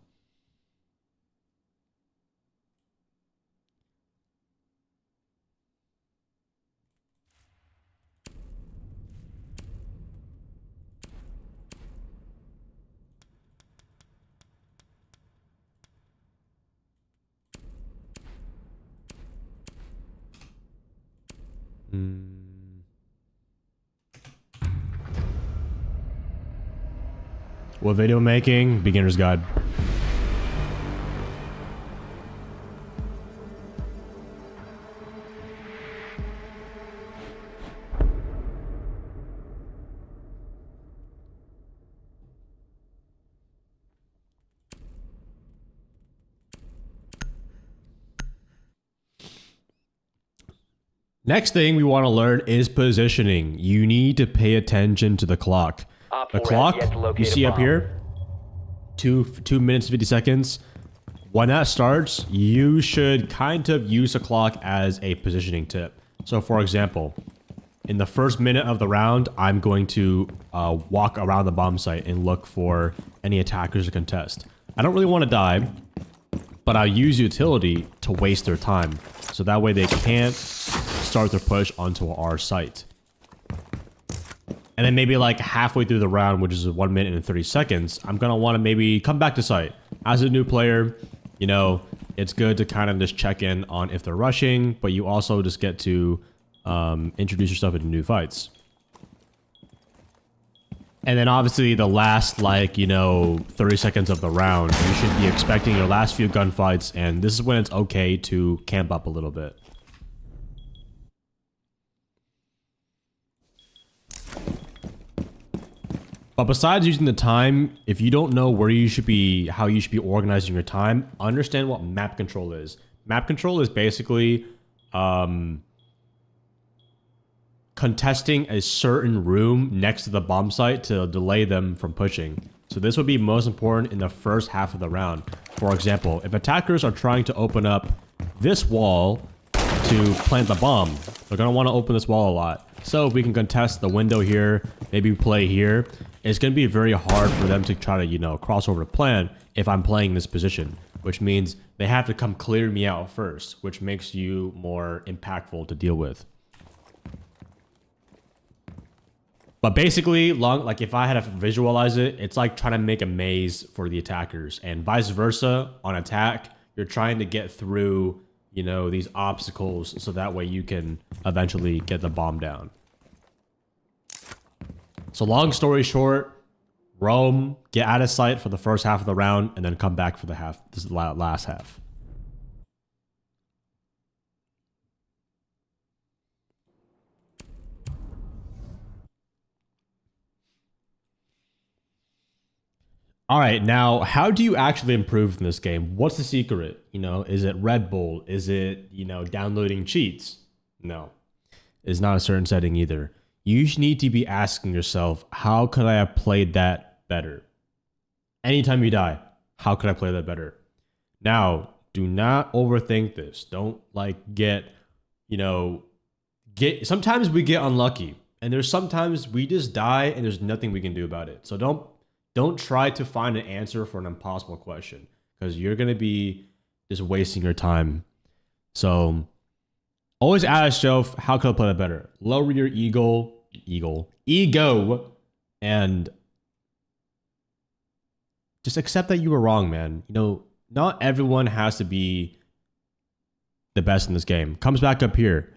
What video making? Beginner's guide. Next thing we want to learn is positioning. You need to pay attention to the clock. The clock you see up here, 2 minutes 50 seconds. When that starts, you should kind of use the clock as a positioning tip. So for example, in the first minute of the round, I'm going to walk around the bomb site and look for any attackers to contest. I don't really want to die, but I'll use utility to waste their time. So that way they can't start their push onto our site. And then maybe like halfway through the round, which is 1 minute and 30 seconds, I'm going to want to maybe come back to site. As a new player, you know, it's good to kind of just check in on if they're rushing, but you also just get to introduce yourself into new fights. And then obviously the last, like, you know, 30 seconds of the round, you should be expecting your last few gunfights, and this is when it's okay to camp up a little bit. But besides using the time, if you don't know where you should be, how you should be organizing your time, understand what map control is. Map control is basically contesting a certain room next to the bomb site to delay them from pushing. So this would be most important in the first half of the round. For example, if attackers are trying to open up this wall to plant the bomb, they're going to want to open this wall a lot. So if we can contest the window here, maybe play here, it's going to be very hard for them to try to, you know, cross over the plan if I'm playing this position, which means they have to come clear me out first, which makes you more impactful to deal with. But basically, like if I had to visualize it, it's like trying to make a maze for the attackers, and vice versa on attack. You're trying to get through, you know, these obstacles so that way you can eventually get the bomb down. So long story short, roam, get out of sight for the first half of the round, and then come back for the last half. All right, now, how do you actually improve in this game? What's the secret? You know, is it Red Bull? Is it, you know, downloading cheats? No, it's not a certain setting either. You need to be asking yourself, how could I have played that better? Anytime you die, how could I play that better? Now, do not overthink this. Don't like get, you know, sometimes we get unlucky, and there's sometimes we just die and there's nothing we can do about it. So don't try to find an answer for an impossible question, because you're going to be just wasting your time. So always ask yourself, how can I play that better? Lower your ego, and just accept that you were wrong, man. You know, not everyone has to be the best in this game. Comes back up here.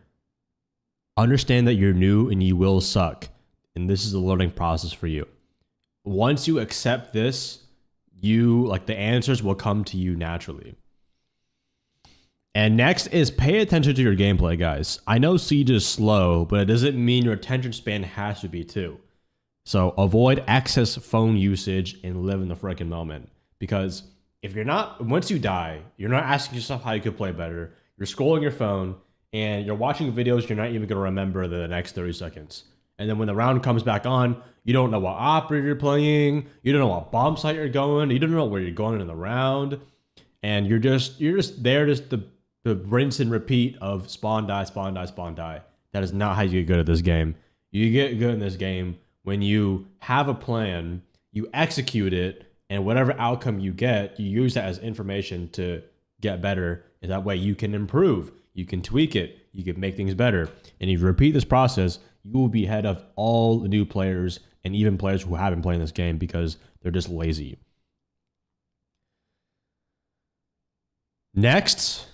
Understand that you're new and you will suck. And this is a learning process for you. Once you accept this, the answers will come to you naturally. And next is pay attention to your gameplay, guys. I know Siege is slow, but it doesn't mean your attention span has to be too. So avoid excess phone usage and live in the freaking moment. Because if you're not, once you die, you're not asking yourself how you could play better. You're scrolling your phone and you're watching videos you're not even going to remember the next 30 seconds. And then when the round comes back on, you don't know what operator you're playing. You don't know what bomb site you're going. You don't know where you're going in the round. And you're just there just to rinse and repeat of spawn, die, spawn, die, spawn, die. That is not how you get good at this game. You get good in this game when you have a plan, you execute it, and whatever outcome you get, you use that as information to get better. And that way you can improve, you can tweak it, you can make things better. And if you repeat this process, you will be ahead of all the new players and even players who haven't played this game because they're just lazy. Next,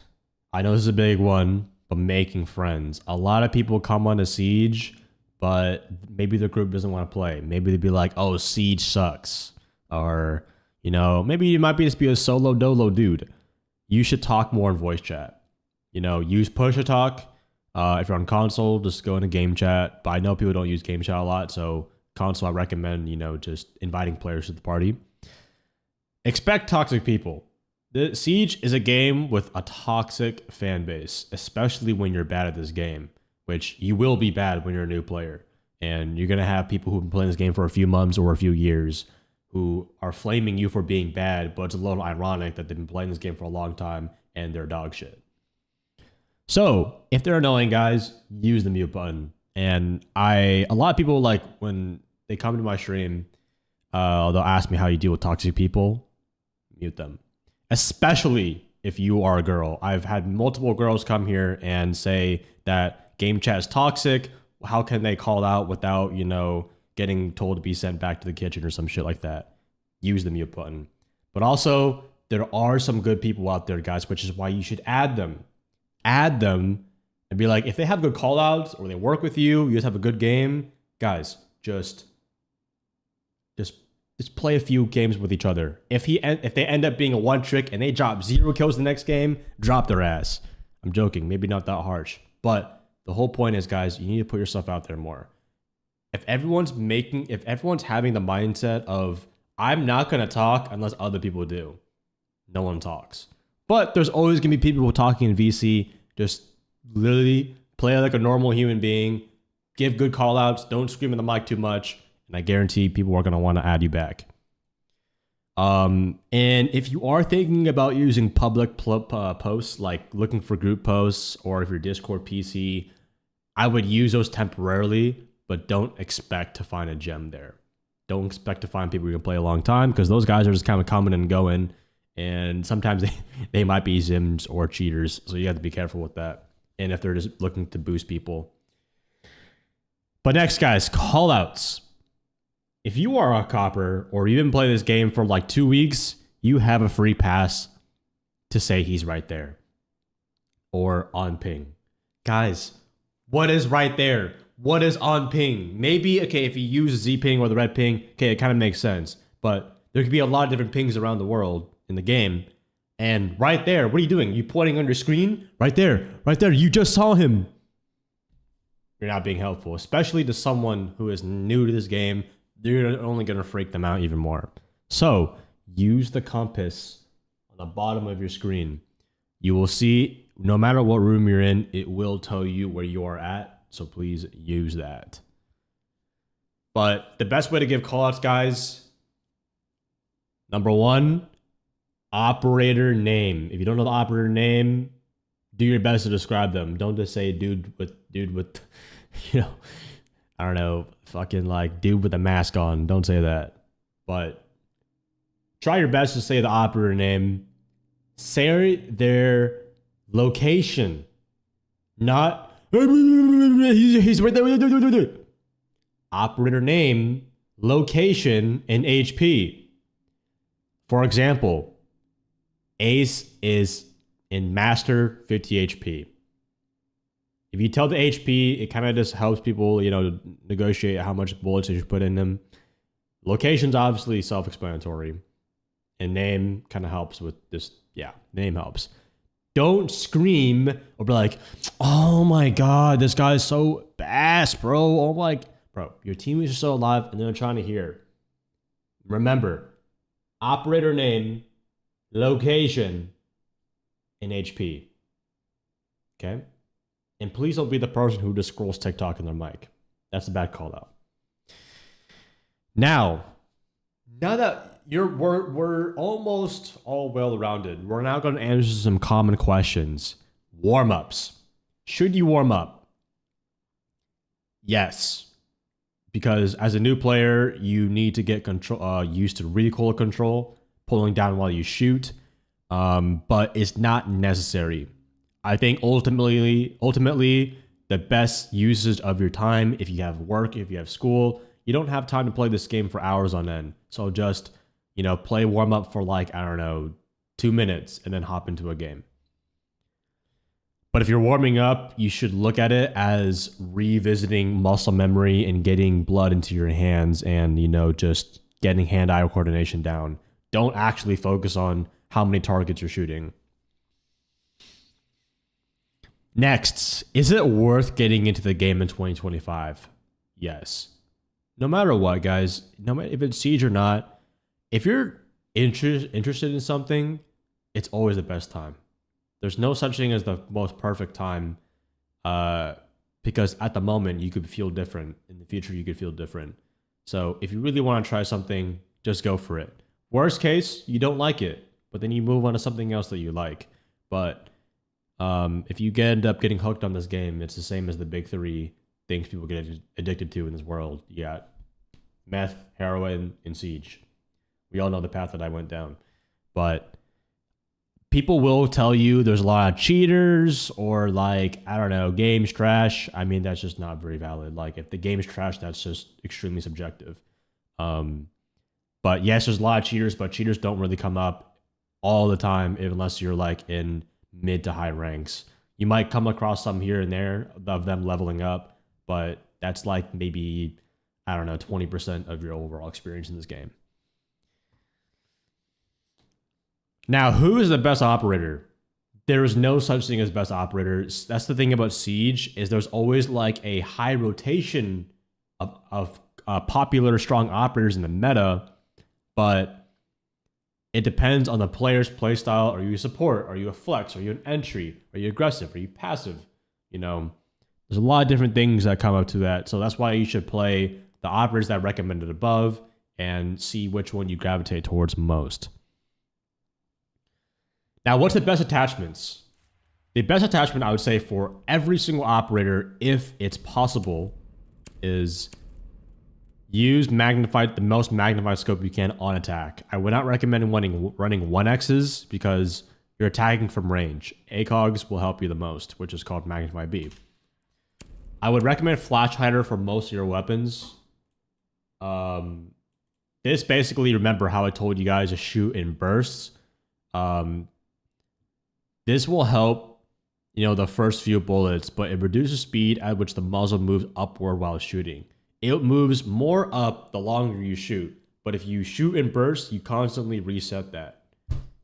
I know this is a big one, but making friends. A lot of people come on to Siege, but maybe the group doesn't want to play. Maybe they'd be like, oh, Siege sucks. Or, you know, maybe you might just be a solo dolo dude. You should talk more in voice chat. You know, use push to talk. If you're on console, just go into game chat. But I know people don't use game chat a lot, so console I recommend, you know, just inviting players to the party. Expect toxic people. The Siege is a game with a toxic fan base, especially when you're bad at this game, which you will be bad when you're a new player. And you're going to have people who've been playing this game for a few months or a few years who are flaming you for being bad, but it's a little ironic that they've been playing this game for a long time and they're dog shit. So if they're annoying, guys, use the mute button. And a lot of people, like, when they come to my stream, they'll ask me how you deal with toxic people. Mute them. Especially if you are a girl. I've had multiple girls come here and say that game chat is toxic. How can they call out without, you know, getting told to be sent back to the kitchen or some shit like that? Use the mute button. But also, there are some good people out there, guys, which is why you should add them. Add them and be like, if they have good call outs or they work with you, you just have a good game, guys, just play a few games with each other. If they end up being a one trick and they drop 0 kills the next game, drop their ass. I'm joking, maybe not that harsh. But the whole point is, guys, you need to put yourself out there more. If everyone's having the mindset of, I'm not going to talk unless other people do, no one talks. But there's always going to be people talking in VC. Just literally play like a normal human being. Give good call outs. Don't scream in the mic too much. And I guarantee people are going to want to add you back. And if you are thinking about using public posts, like looking for group posts, or if you're Discord PC, I would use those temporarily, but don't expect to find a gem there. Don't expect to find people who can play a long time, because those guys are just kind of coming and going. And sometimes they might be Zims or cheaters. So you have to be careful with that. And if they're just looking to boost people. But next, guys, call outs. If you are a copper or you've been playing this game for like 2 weeks, you have a free pass to say he's right there or on ping. Guys, what is right there? What is on ping? Maybe, okay, if you use Z ping or the red ping, okay, it kind of makes sense. But there could be a lot of different pings around the world in the game. And right there, what are you doing? You pointing on your screen? Right there, you just saw him. You're not being helpful, especially to someone who is new to this game. You're only going to freak them out even more. So use the compass on the bottom of your screen. You will see, no matter what room you're in, it will tell you where you are at. So please use that. But the best way to give callouts, guys, number 1, operator name. If you don't know the operator name, do your best to describe them. Don't just say dude with, you know, I don't know, fucking like dude with a mask on. Don't say that. But try your best to say the operator name. Say their Location. Not he's right there. Operator name, location, and HP. For example, Ace is in Master 50 HP. If you tell the HP, it kind of just helps people, negotiate how much bullets they should put in them. Location's obviously self-explanatory. And name kind of helps with this. Yeah, name helps. Don't scream or be like, oh my God, this guy is so fast, bro. Oh my, bro, your teammates are still alive and they're trying to hear. Remember, operator name, location, and HP. Okay? And please don't be the person who just scrolls TikTok in their mic. That's a bad call out. Now that we're almost all well-rounded, we're now going to answer some common questions. Warm-ups. Should you warm up? Yes. Because as a new player, you need to get used to recoil control, pulling down while you shoot. But it's not necessary. I think ultimately, the best usage of your time, if you have work, if you have school, you don't have time to play this game for hours on end. So just, play warm up for 2 minutes and then hop into a game. But if you're warming up, you should look at it as revisiting muscle memory and getting blood into your hands and, just getting hand-eye coordination down. Don't actually focus on how many targets you're shooting. Next, is it worth getting into the game in 2025? Yes. No matter what, guys, no matter if it's Siege or not, if you're interested in something, it's always the best time. There's no such thing as the most perfect time, because at the moment you could feel different. In the future, you could feel different. So if you really want to try something, just go for it. Worst case, you don't like it, but then you move on to something else that you like. But if you end up getting hooked on this game, it's the same as the big three things people get addicted to in this world. You got meth, heroin, and Siege. We all know the path that I went down. But people will tell you there's a lot of cheaters or game's trash. I mean, that's just not very valid. If the game's trash, that's just extremely subjective. But yes, there's a lot of cheaters, but cheaters don't really come up all the time unless you're in mid to high ranks. You might come across some here and there of them leveling up, but that's maybe, 20% of your overall experience in this game. Now, who is the best operator? There is no such thing as best operator. That's the thing about Siege, is there's always a high rotation of popular strong operators in the meta, but it depends on the player's playstyle. Are you a support? Are you a flex? Are you an entry? Are you aggressive? Are you passive? There's a lot of different things that come up to that. So that's why you should play the operators that are recommended above and see which one you gravitate towards most. Now, what's the best attachments? The best attachment, I would say, for every single operator, if it's possible, is use the most magnified scope you can on attack. I would not recommend running 1Xs because you're attacking from range. ACOGs will help you the most, which is called Magnify B. I would recommend Flash Hider for most of your weapons. This basically, remember how I told you guys to shoot in bursts. This will help, the first few bullets, but it reduces speed at which the muzzle moves upward while shooting. It moves more up the longer you shoot, but if you shoot in bursts, you constantly reset that.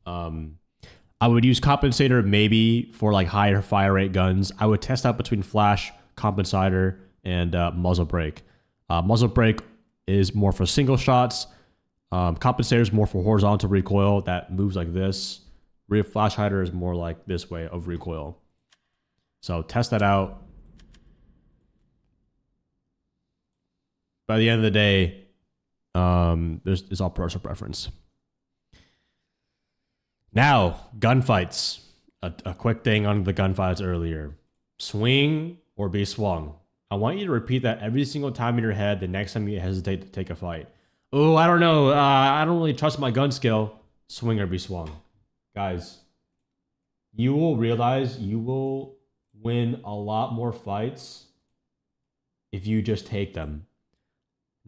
I would use compensator maybe for higher fire rate guns. I would test out between flash, compensator, and muzzle brake. Muzzle brake is more for single shots. Compensator is more for horizontal recoil that moves like this. Rear flash hider is more like this way of recoil. So test that out. By the end of the day, it's all personal preference. Now, gunfights. A quick thing on the gunfights earlier. Swing or be swung. I want you to repeat that every single time in your head the next time you hesitate to take a fight. Oh, I don't know. I don't really trust my gun skill. Swing or be swung. Guys, you will realize you will win a lot more fights if you just take them.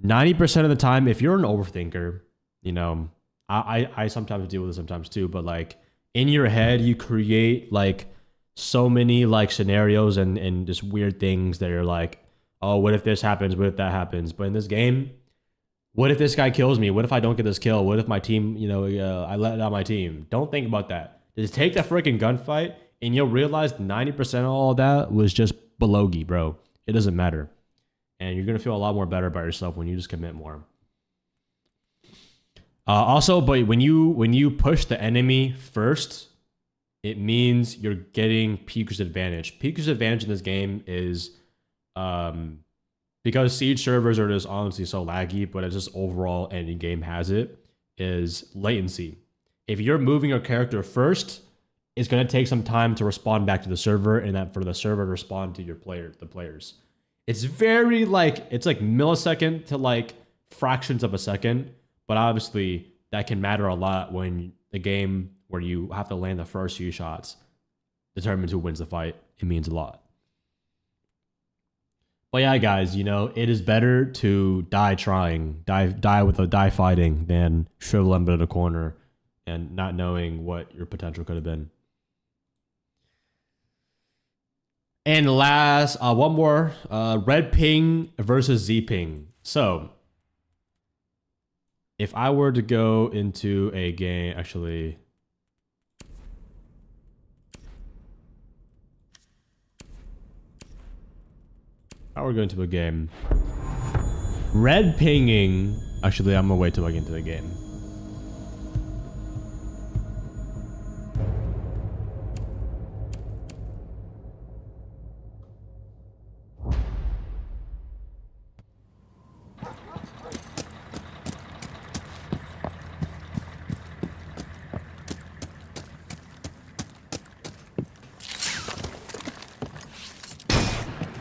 90% of the time, if you're an overthinker, you know, I sometimes deal with it sometimes too, but like in your head, you create like so many like scenarios and just weird things that are like, oh, what if this happens? What if that happens? But in this game, what if this guy kills me? What if I don't get this kill? What if my team, I let down my team? Don't think about that. Just take that freaking gunfight and you'll realize 90% of all of that was just belogi, bro. It doesn't matter. And you're going to feel a lot more better about yourself when you just commit more. Also, but when you push the enemy first, it means you're getting Peeker's advantage. Peeker's advantage in this game is because Siege servers are just honestly so laggy, but it's just overall any game has it, is latency. If you're moving your character first, it's going to take some time to respond back to the server and that for the server to respond to the players. It's very like, it's like millisecond to like fractions of a second, but obviously that can matter a lot when the game where you have to land the first few shots determines who wins the fight. It means a lot. But yeah, guys, it is better to die trying, die fighting than shrivel up in a corner and not knowing what your potential could have been. And last, one more, red ping versus Z ping. So, if I were to go into a game, actually, if I were going to a game, red pinging, actually, I'm gonna wait till I get into the game.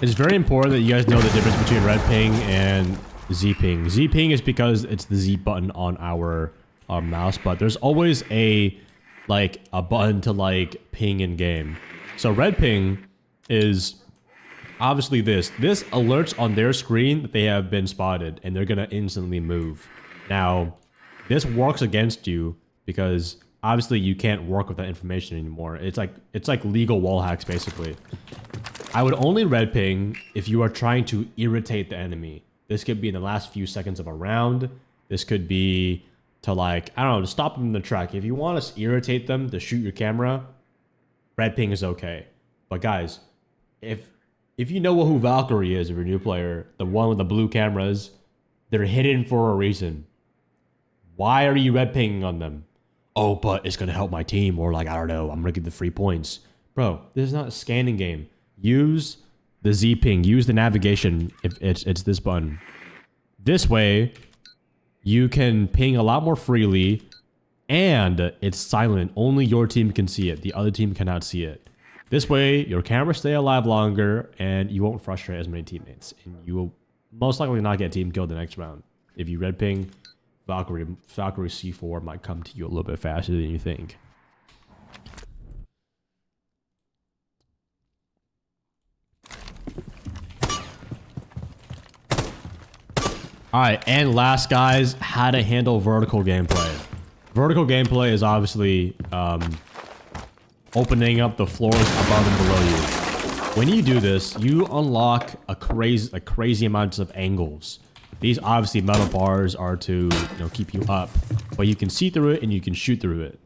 It's very important that you guys know the difference between red ping and Z ping. Z ping is because it's the Z button on our mouse, but there's always a button to like ping in game. So red ping is obviously this alerts on their screen that they have been spotted and they're gonna instantly move. Now, this works against you because obviously you can't work with that information anymore. It's like legal wall hacks basically. I would only red ping if you are trying to irritate the enemy. This could be in the last few seconds of a round. This could be to to stop them in the track. If you want to irritate them to shoot your camera, red ping is okay. But guys, if you know who Valkyrie is, if you're a new player, the one with the blue cameras, they're hidden for a reason. Why are you red pinging on them? Oh, but it's going to help my team, or I don't know, I'm going to give the free points. Bro, this is not a scanning game. Use the Z ping. Use the navigation if it's this button. This way, you can ping a lot more freely, and it's silent. Only your team can see it. The other team cannot see it. This way, your cameras stay alive longer, and you won't frustrate as many teammates. And you will most likely not get team killed the next round. If you red ping, Valkyrie C4 might come to you a little bit faster than you think. Alright, and last, guys, how to handle vertical gameplay. Vertical gameplay is obviously opening up the floors above and below you. When you do this, you unlock a crazy amounts of angles. These obviously metal bars are to keep you up, but you can see through it and you can shoot through it.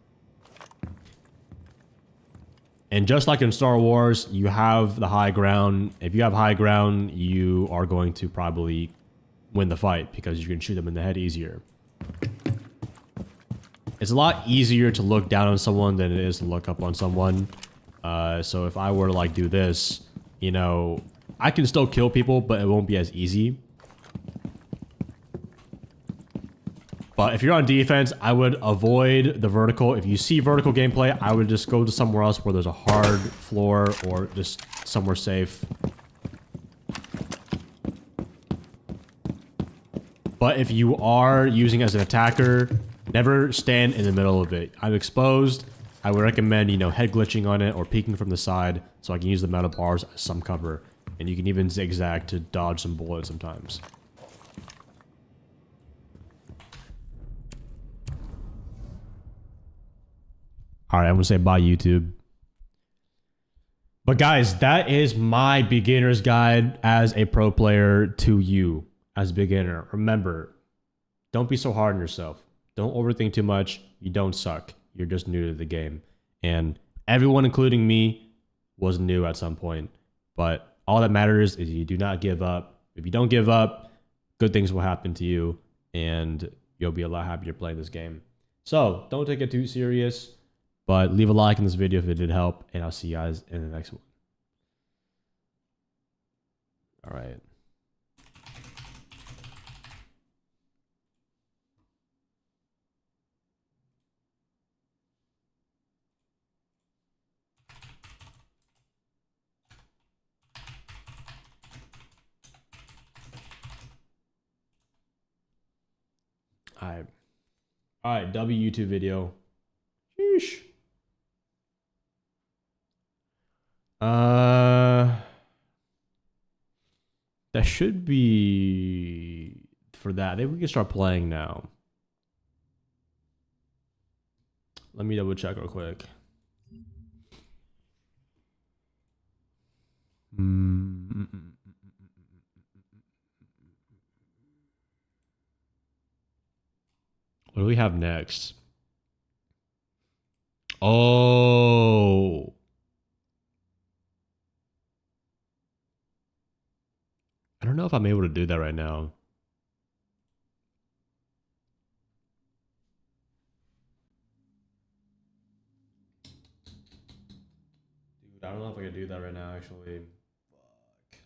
And just like in Star Wars, you have the high ground. If you have high ground, you are going to probably win the fight because you can shoot them in the head easier. It's a lot easier to look down on someone than it is to look up on someone. So if I were to do this, I can still kill people, but it won't be as easy. But if you're on defense, I would avoid the vertical. If you see vertical gameplay, I would just go to somewhere else where there's a hard floor or just somewhere safe. But if you are using it as an attacker, never stand in the middle of it. I'm exposed. I would recommend, you know, head glitching on it or peeking from the side so I can use the metal bars as some cover. And you can even zigzag to dodge some bullets sometimes. Alright, I'm gonna say bye, YouTube. But guys, that is my beginner's guide as a pro player to you as a beginner. Remember, don't be so hard on yourself. Don't overthink too much. You don't suck. You're just new to the game. And everyone, including me, was new at some point. But all that matters is you do not give up. If you don't give up, good things will happen to you. And you'll be a lot happier playing this game. So don't take it too serious. But leave a like in this video if it did help. And I'll see you guys in the next one. All right. All right, W YouTube video. Sheesh. That should be for that. I think we can start playing now. Let me double check real quick. What do we have next? Oh. I don't know if I'm able to do that right now. Dude, I don't know if I can do that right now, actually. Fuck.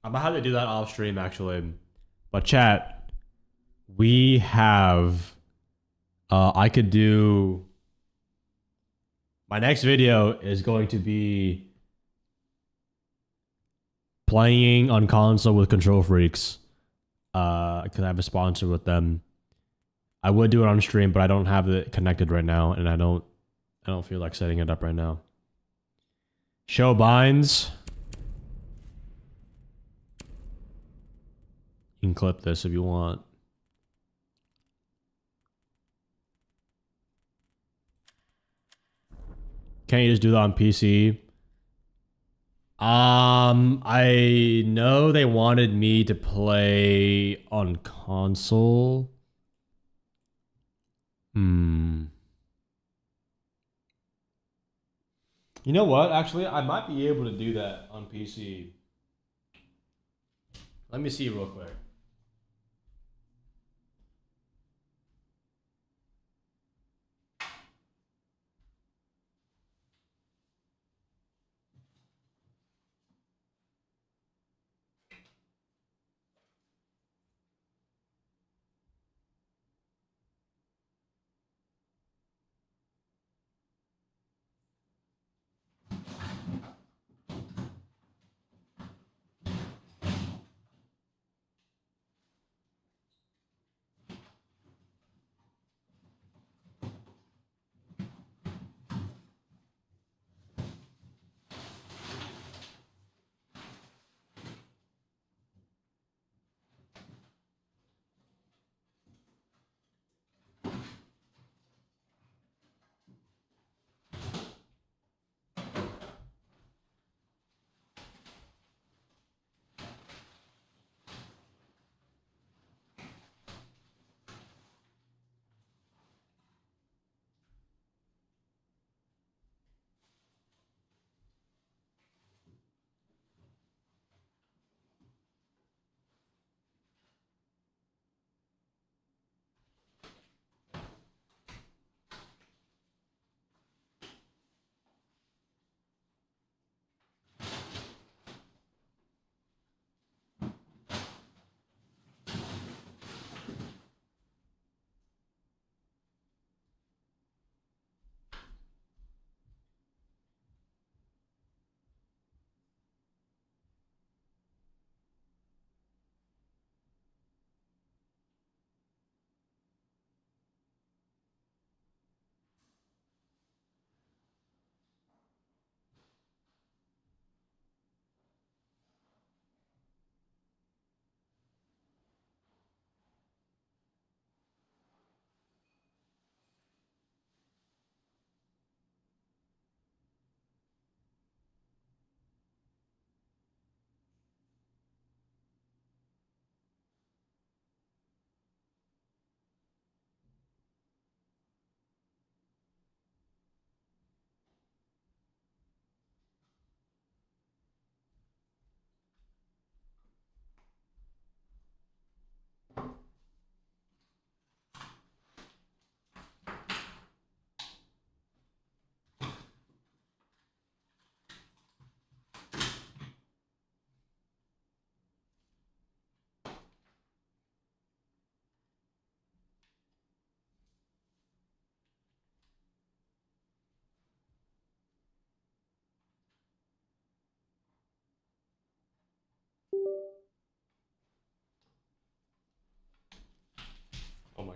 I might have to do that off stream, actually. But chat, we have... I could do... My next video is going to be playing on console with Control Freaks. Because I have a sponsor with them. I would do it on stream, but I don't have it connected right now, and I don't feel like setting it up right now. Show binds. You can clip this if you want. Can't you just do that on PC? I know they wanted me to play on console. You know what? Actually, I might be able to do that on PC. Let me see real quick.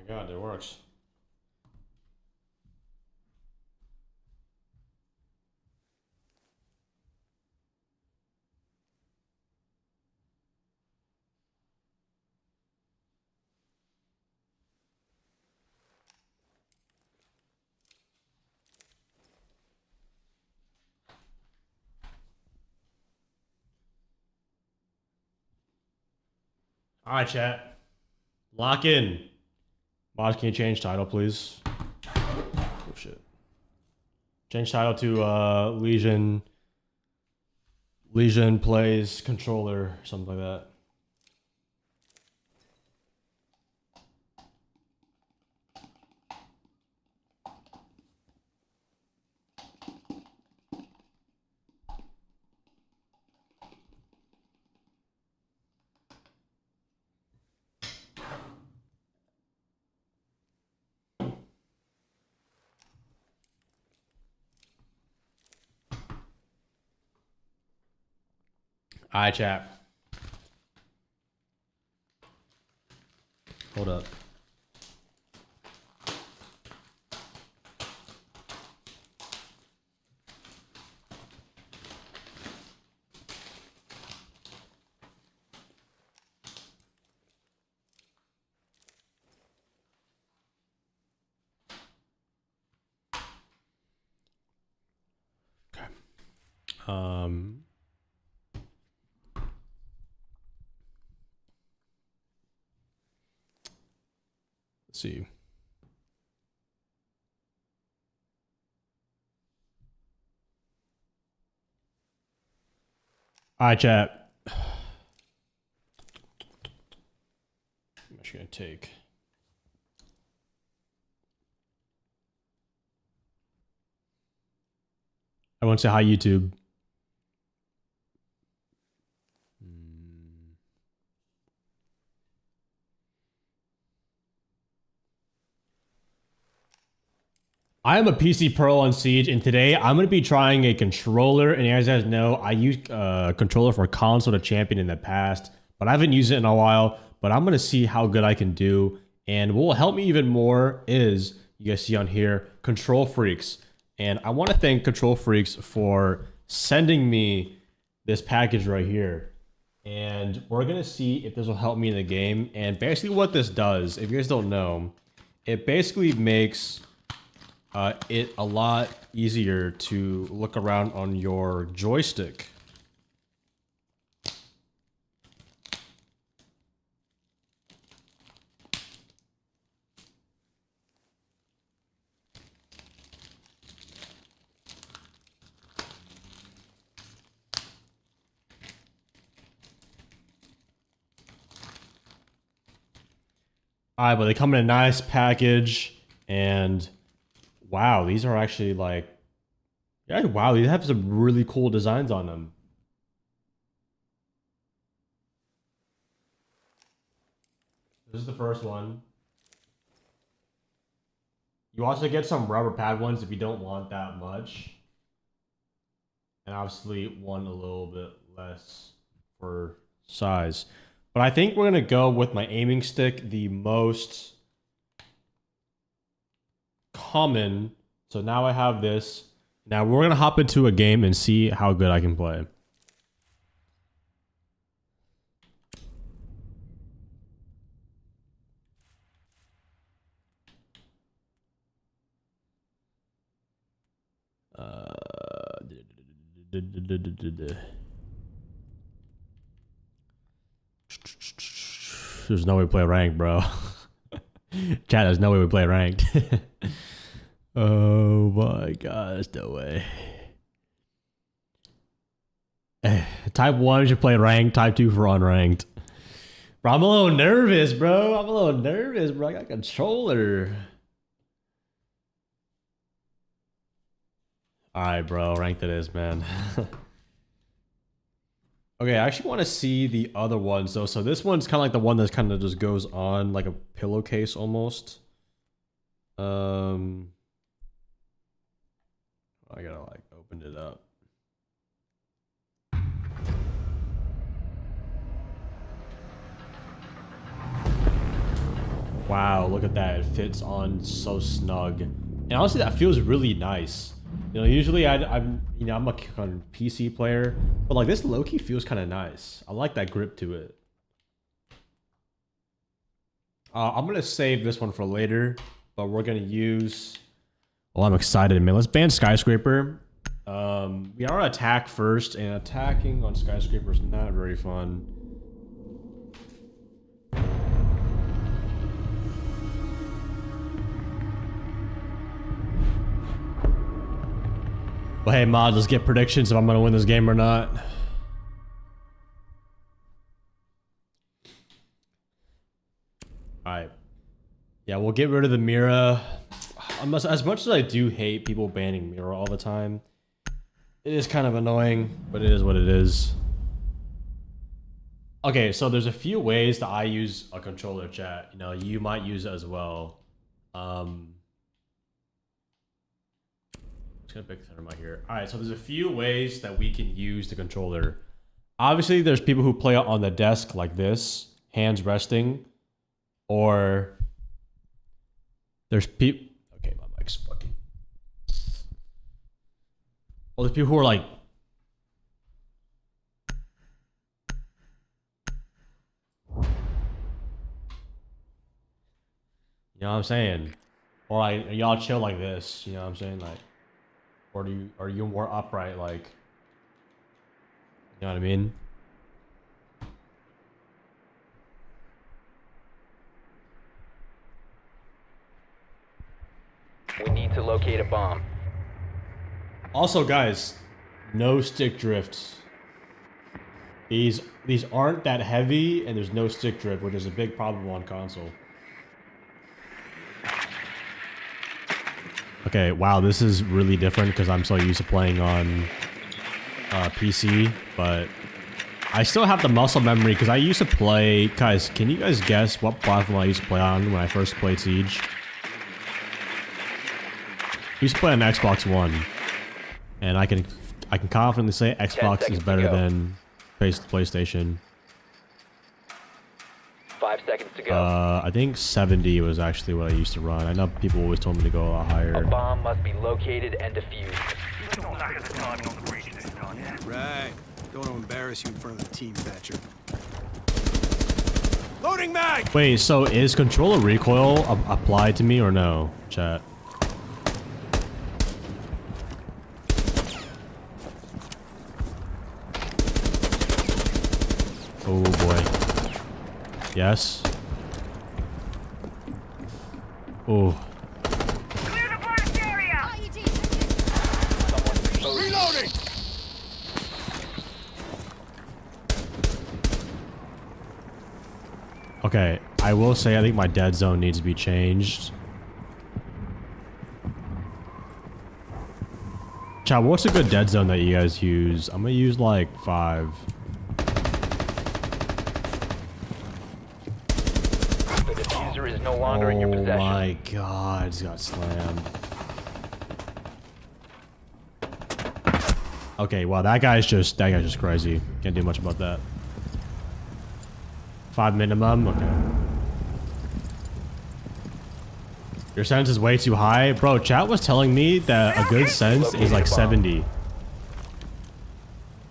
God, it works. All right, chat. Lock in. Mods, can you change title, please? Oh, shit. Change title to Legion plays controller, something like that. All right, chat. Hold up. Okay. Let's see. All right, chat. I'm actually gonna take. I want to say hi, YouTube. I am a PC Pro on Siege, and today I'm going to be trying a controller. And as you guys know, I used a controller for console to champion in the past, but I haven't used it in a while. But I'm going to see how good I can do. And what will help me even more is, you guys see on here, Control Freaks. And I want to thank Control Freaks for sending me this package right here. And we're going to see if this will help me in the game. And basically what this does, if you guys don't know, it basically makes it a lot easier to look around on your joystick. All right, but they come in a nice package, and wow, these are actually like, yeah, wow, these have some really cool designs on them. This is the first one. You also get some rubber pad ones if you don't want that much. And obviously one a little bit less for size. But I think we're going to go with my aiming stick, the most common. So now I have this. Now we're going to hop into a game and see how good I can play. There's no way we play ranked, bro. Chat, there's no way we play ranked. Oh my god, there's no way. Type 1 should play ranked, type 2 for unranked. Bro, I'm a little nervous, bro. I got a controller. Alright, bro. Ranked it is, man. Okay, I actually want to see the other ones, though. So this one's kind of like the one that kind of just goes on like a pillowcase almost. I gotta like open it up. Wow, look at that. It fits on so snug. And honestly, that feels really nice. You know, usually I'm a kind of PC player, but like this low-key feels kind of nice. I like that grip to it. I'm gonna save this one for later, but we're gonna use. Oh, I'm excited, man. Let's ban Skyscraper. We are attack first, and attacking on Skyscraper is not very fun. But hey, mod, let's get predictions if I'm gonna win this game or not. Alright. Yeah, we'll get rid of the Mira. As much as I do hate people banning Mira all the time, it is kind of annoying, but it is what it is. Okay, so there's a few ways that I use a controller, chat. You know, you might use it as well. Just gonna pick Thermite here. Alright, so there's a few ways that we can use the controller. Obviously, there's people who play it on the desk like this, hands resting. Or there's people. Okay, my mic's fucking. Well, there's people who are like. You know what I'm saying? Or like y'all chill like this. You know what I'm saying? Like, or are you more upright? Like, you know what I mean? We need to locate a bomb. Also, guys, no stick drifts. These aren't that heavy, and there's no stick drift, which is a big problem on console. Okay, wow, this is really different because I'm so used to playing on PC, but I still have the muscle memory because I used to play. Guys, can you guys guess what platform I used to play on when I first played Siege? I used to play on Xbox One, and I can confidently say Xbox is better than PlayStation. 5 seconds to go. I think 70 was actually what I used to run. I know people always told me to go a lot higher. A bomb must be located and defused. Right. Don't want to embarrass you in front of the team, Thatcher. Loading mag! Wait, so is controller recoil applied to me or no, chat? Oh boy. Yes. Oh. Clear the blast area! Reloading! Okay, I will say I think my dead zone needs to be changed. Chat, what's a good dead zone that you guys use? I'm gonna use like 5. The diffuser is no longer in your Oh possession. my god, he's got slammed. Okay, well that guy's just crazy. Can't do much about that. 5 minimum, okay. Your sense is way too high? Bro, chat was telling me that a good sense is like 70.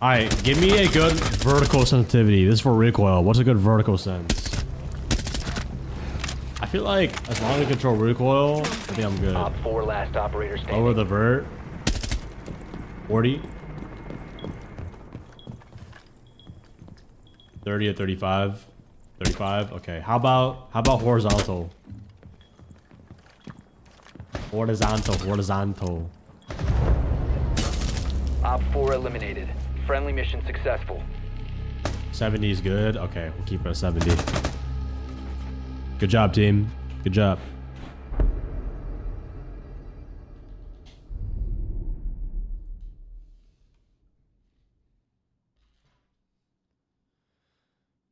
Alright, give me a good vertical sensitivity. This is for recoil. What's a good vertical sense? I feel like as long as I control recoil, I think I'm good. Op 4 last operator standing. Lower the vert. 40. 30 or 35. 35. Okay. How about horizontal? Horizontal. Op 4 eliminated. Friendly mission successful. 70 is good. Okay, we'll keep it at 70. Good job, team. Good job.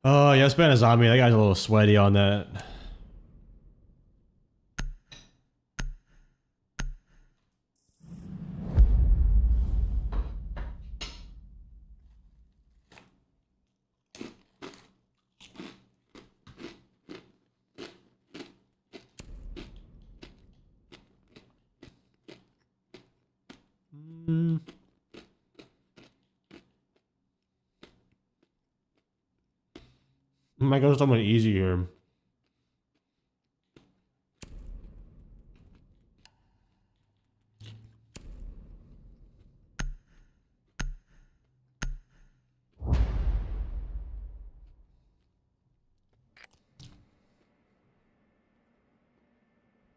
Oh, yeah, spend a zombie. That guy's a little sweaty on that. might go someone easy here.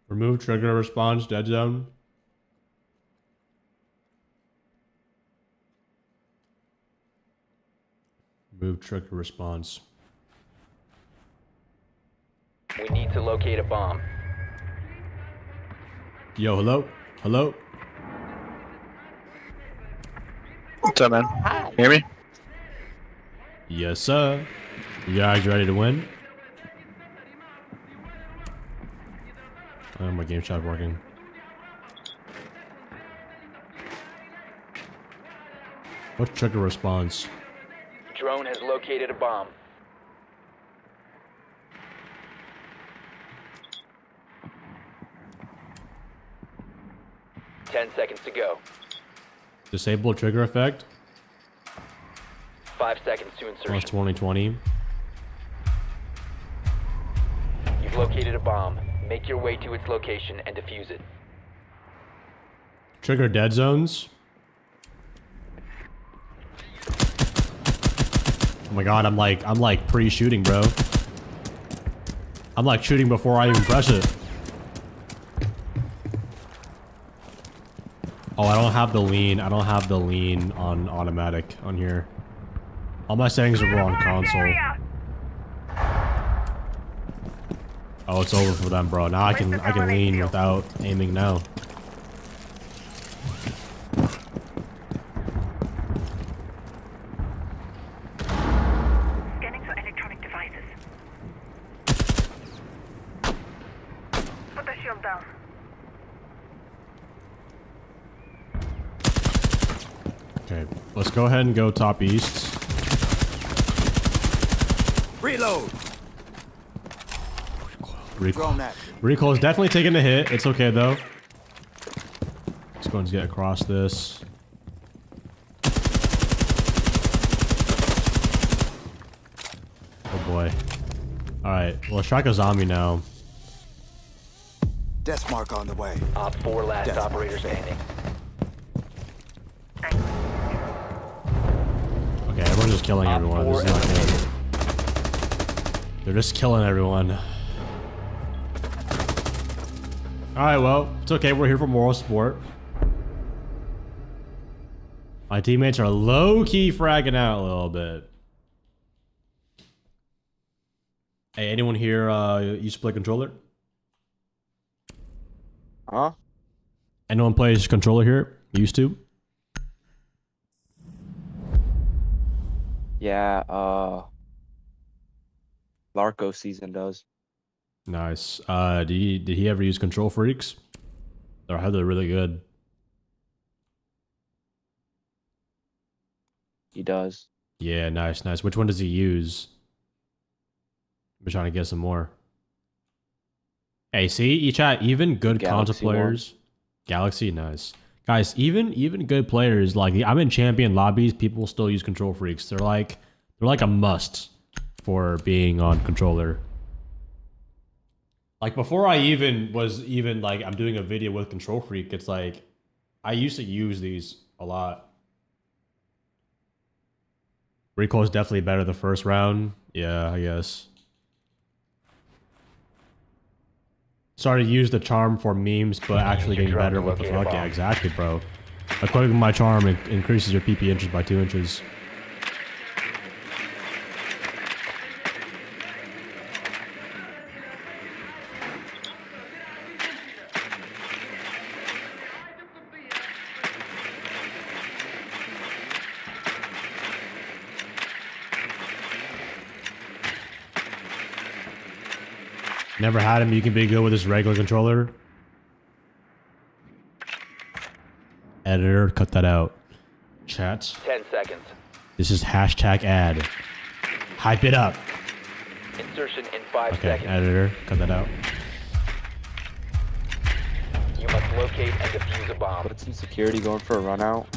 Remove trigger response, dead zone. Remove trigger response. We need to locate a bomb. Yo, hello? Hello? What's up, man? Hear me? Yes, sir. You guys ready to win? Oh, my game shot working. What trigger response? Drone has located a bomb. Ten seconds to go. Disable trigger effect? 5 seconds to Plus insertion. 2020. You've located a bomb. Make your way to its location and defuse it. Trigger dead zones. Oh my god, I'm like pre-shooting, bro. I'm like shooting before I even press it. Oh, I don't have the lean. I don't have the lean on automatic on here. All my settings are on console. Area. Oh, it's over for them, bro. Now I can lean without aiming now. Scanning for electronic devices. Put the shield down. Okay, let's go ahead and go top east. Reload. Recoil. Drone that. Recoil is definitely taking a hit. It's okay though. Let's go and get across this. Oh boy. Alright, well, let's strike a zombie now. Death mark on the way. Op 4 last Death operator standing. Okay, everyone's just killing everyone. This is not good. They're just killing everyone. Alright, well, it's okay. We're here for moral support. My teammates are low-key fragging out a little bit. Hey, anyone here used to play controller? Huh? Anyone plays controller here? Used to? Yeah, Larco season does. Nice. Did he ever use Control Freaks? I heard they're really good. He does. Yeah, nice, nice. Which one does he use? I'm trying to get some more. Hey, see, chat, even good console Galaxy players. Galaxy, nice. Guys, even good players, like I'm in champion lobbies, people still use Control Freaks. They're like a must for being on controller. Like before I was like I'm doing a video with Control Freak, it's like I used to use these a lot. Recoil is definitely better the first round. Yeah, I guess. Started to use the charm for memes, but actually getting better. What the fuck? Yeah, exactly, bro. Equipping my charm, it increases your PP inches by 2 inches. Never had him. You can be good with this regular controller. Editor, cut that out. Chat. 10 seconds. This is hashtag ad. Hype it up. Insertion in 5 Okay, seconds. editor, cut that out. You must locate and defuse a bomb. Put some security going for a run out.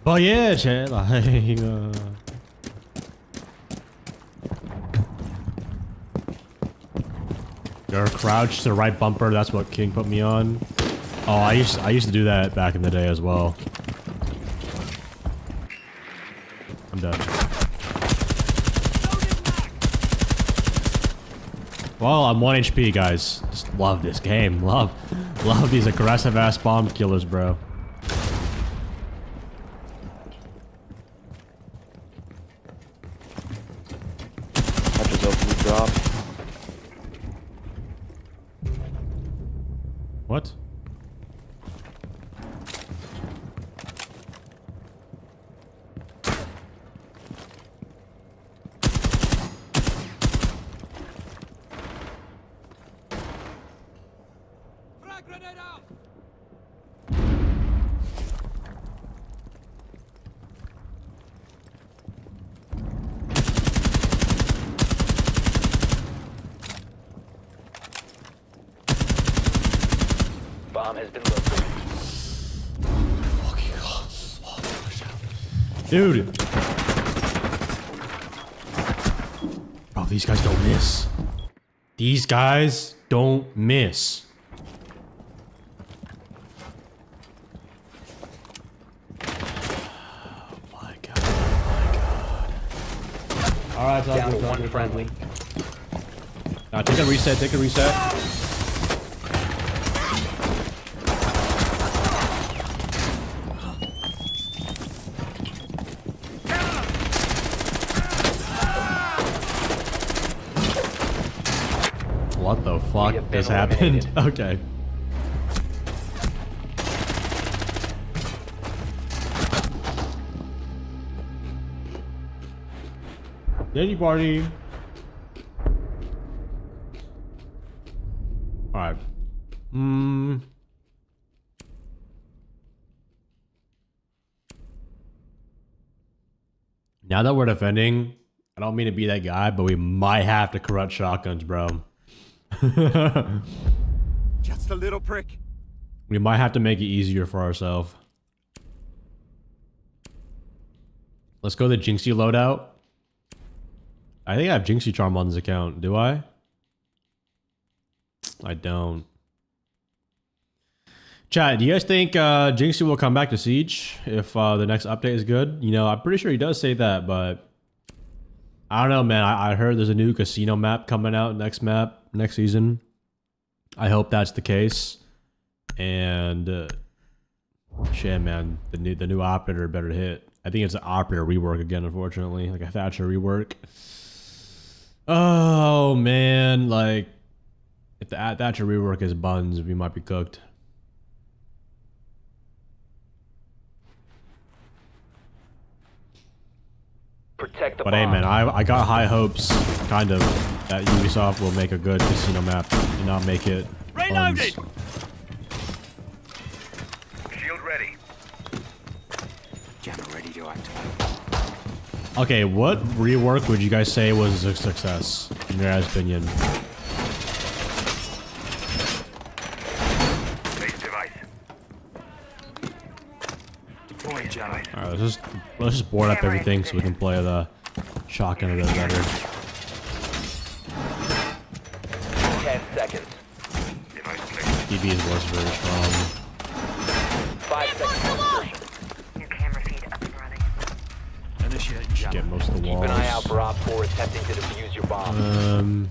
Oh yeah, chat. Like, You're crouched to the right bumper. That's what King put me on. Oh, I used to do that back in the day as well. I'm done. Well, I'm 1 HP, guys. Just love this game. Love these aggressive ass bomb killers, bro. I just opened the drop. What? Bomb has been located. Dude! Bro, these guys don't miss. These guys don't miss. Oh my god. Oh my god. Alright, Down to one friendly. Now take a reset, take a reset. What the fuck have been just happened? eliminated. Okay. Daddy party. Alright. Now that we're defending, I don't mean to be that guy, but we might have to corrupt shotguns, bro. Just a little prick. We might have to make it easier for ourselves. Let's go the Jinxie loadout. I think I have Jinxie Charm on this account. Do I? I don't. Chat, do you guys think Jinxie will come back to Siege if the next update is good? You know, I'm pretty sure he does say that, but I don't know, man. I heard there's a new casino map coming out next season. I hope that's the case. And shit, man, the new operator better hit. I think it's an operator rework again, unfortunately, like a Thatcher rework. Oh man, like if the Thatcher rework is buns, we might be cooked. Protect the But bomb. hey, man, I got high hopes, kind of, that Ubisoft will make a good casino map and not make it Reloaded! buns. Shield ready. Jammer ready to act. Okay, what rework would you guys say was a success, in your guys' opinion? Base device. Deploying jammer. Alright, let's just board up everything so we can play the shotgun a bit better. 10 seconds. Device placed. DB was very strong. 5 seconds to insertion. New camera feed up and running. Initiate Just get jammer. most of the Keep walls. an eye out for Op 4 attempting to defuse your bomb.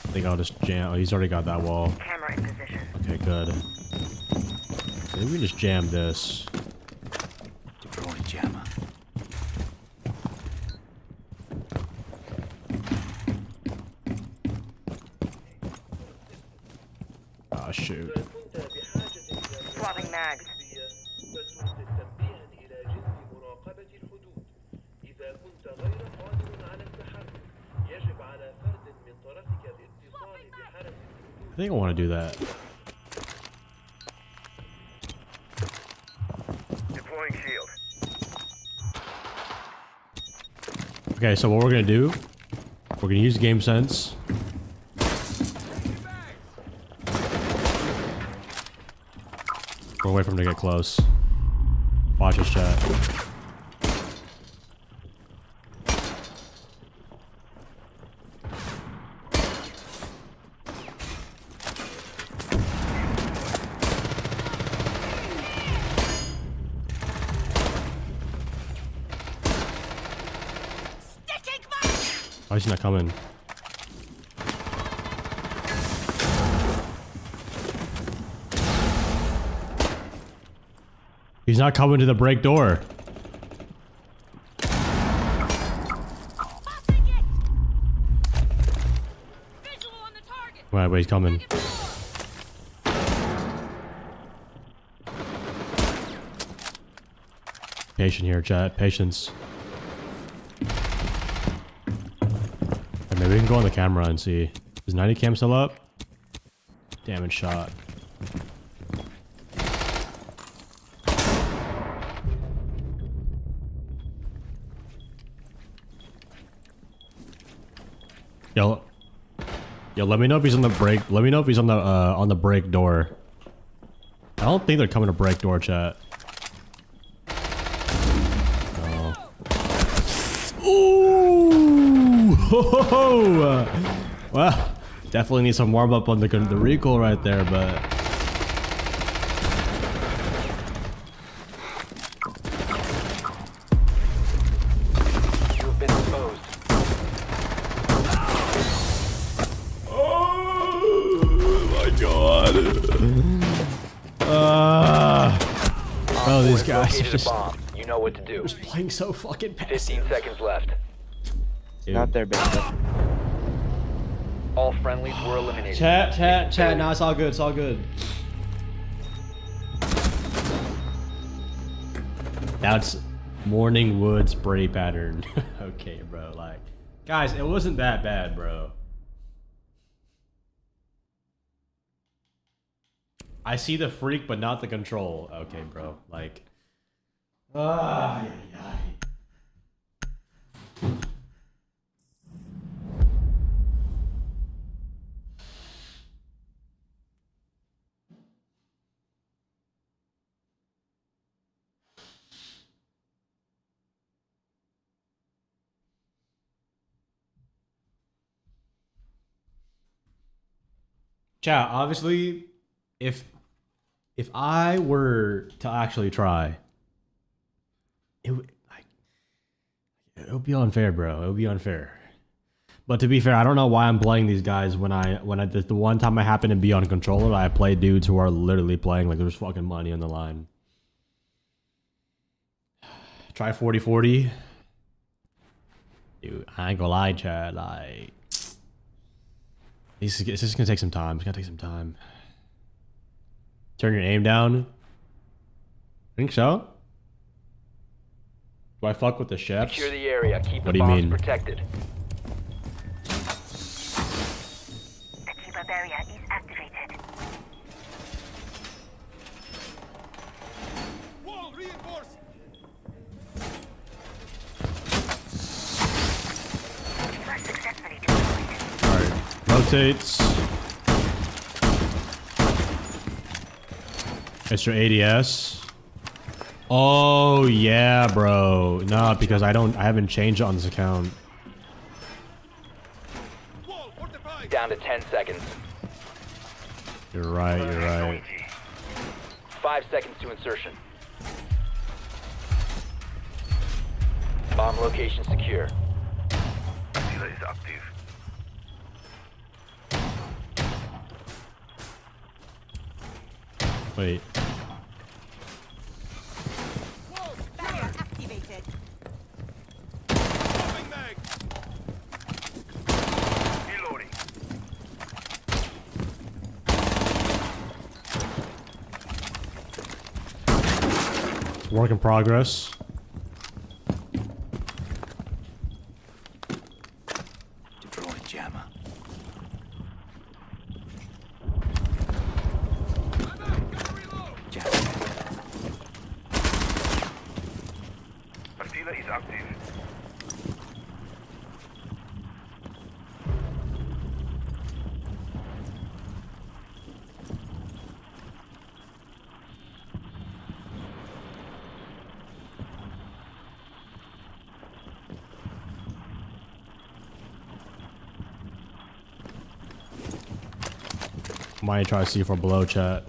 I think I'll just jam. Oh, he's already got that wall. Camera in position. Okay, good. Maybe we just jam this. Deploying jammer. Ah, shoot. Swapping mags. I think I want to do that. Deploying shield. Okay, so what we're gonna do? We're gonna use game sense. We're wait for him to get close. Watch his chat. Why is he not coming? He's not coming to the break door. Wait, he's coming. Patient here, chat. Patience. Maybe we can go on the camera and see. Is 90 cam still up? Damage shot. Yo, let me know if he's on the break. Let me know if he's on the break door. I don't think they're coming to break door, chat. No. Ooh! Ho, ho, ho. Well, definitely need some warm up on the recoil right there, but. You have been exposed. Oh, these guys are Located a just, bomb. You know what to do. just playing so fucking 15 passive. seconds left. Dude. Not there, baby. All friendlies were eliminated. Chat. No, it's all good. It's all good. That's Morning Wood spray pattern. Okay, bro. Like, guys, it wasn't that bad, bro. I see the freak, but not the control. Okay, bro. Like, chat, obviously, if I were to actually try, it would be unfair, bro. It would be unfair. But to be fair, I don't know why I'm playing these guys when the one time I happen to be on controller, I play dudes who are literally playing like there's fucking money on the line. Try 40-40. Dude, I ain't gonna lie, chat. Like, it's just gonna take some time. It's gonna take some time. Turn your aim down. Think so? Do I fuck with the chefs? Secure the area. Keep What the do you bombs mean? protected. The keep-up area is activated. Wall reinforced. You are successfully deployed. Alright. Rotates. Extra ADS. Oh yeah, bro. No, because I haven't changed it on this account. Wall fortified. Down to 10 seconds. You're right. 5 seconds to insertion. Bomb location secure. Dealer is active. Wait. Barrier activated. Dropping mag. Reloading. Work in progress. Deploying jammer. Dealer is active. Might try to see for below, chat.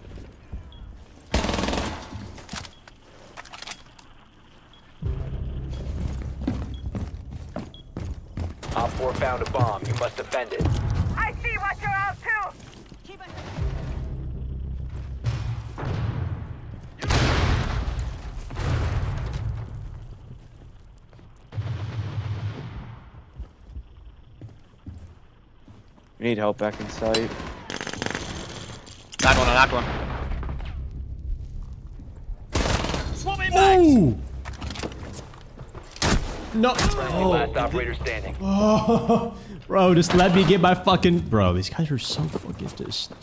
Op 4 found a bomb. You must defend it. I see what you're out to! Keep it. We need help back in sight. Knocked one, I knocked one. Ooh! No. Friendly, last operator standing. Oh, bro, just let me get my fucking. Bro, these guys are so fucking just.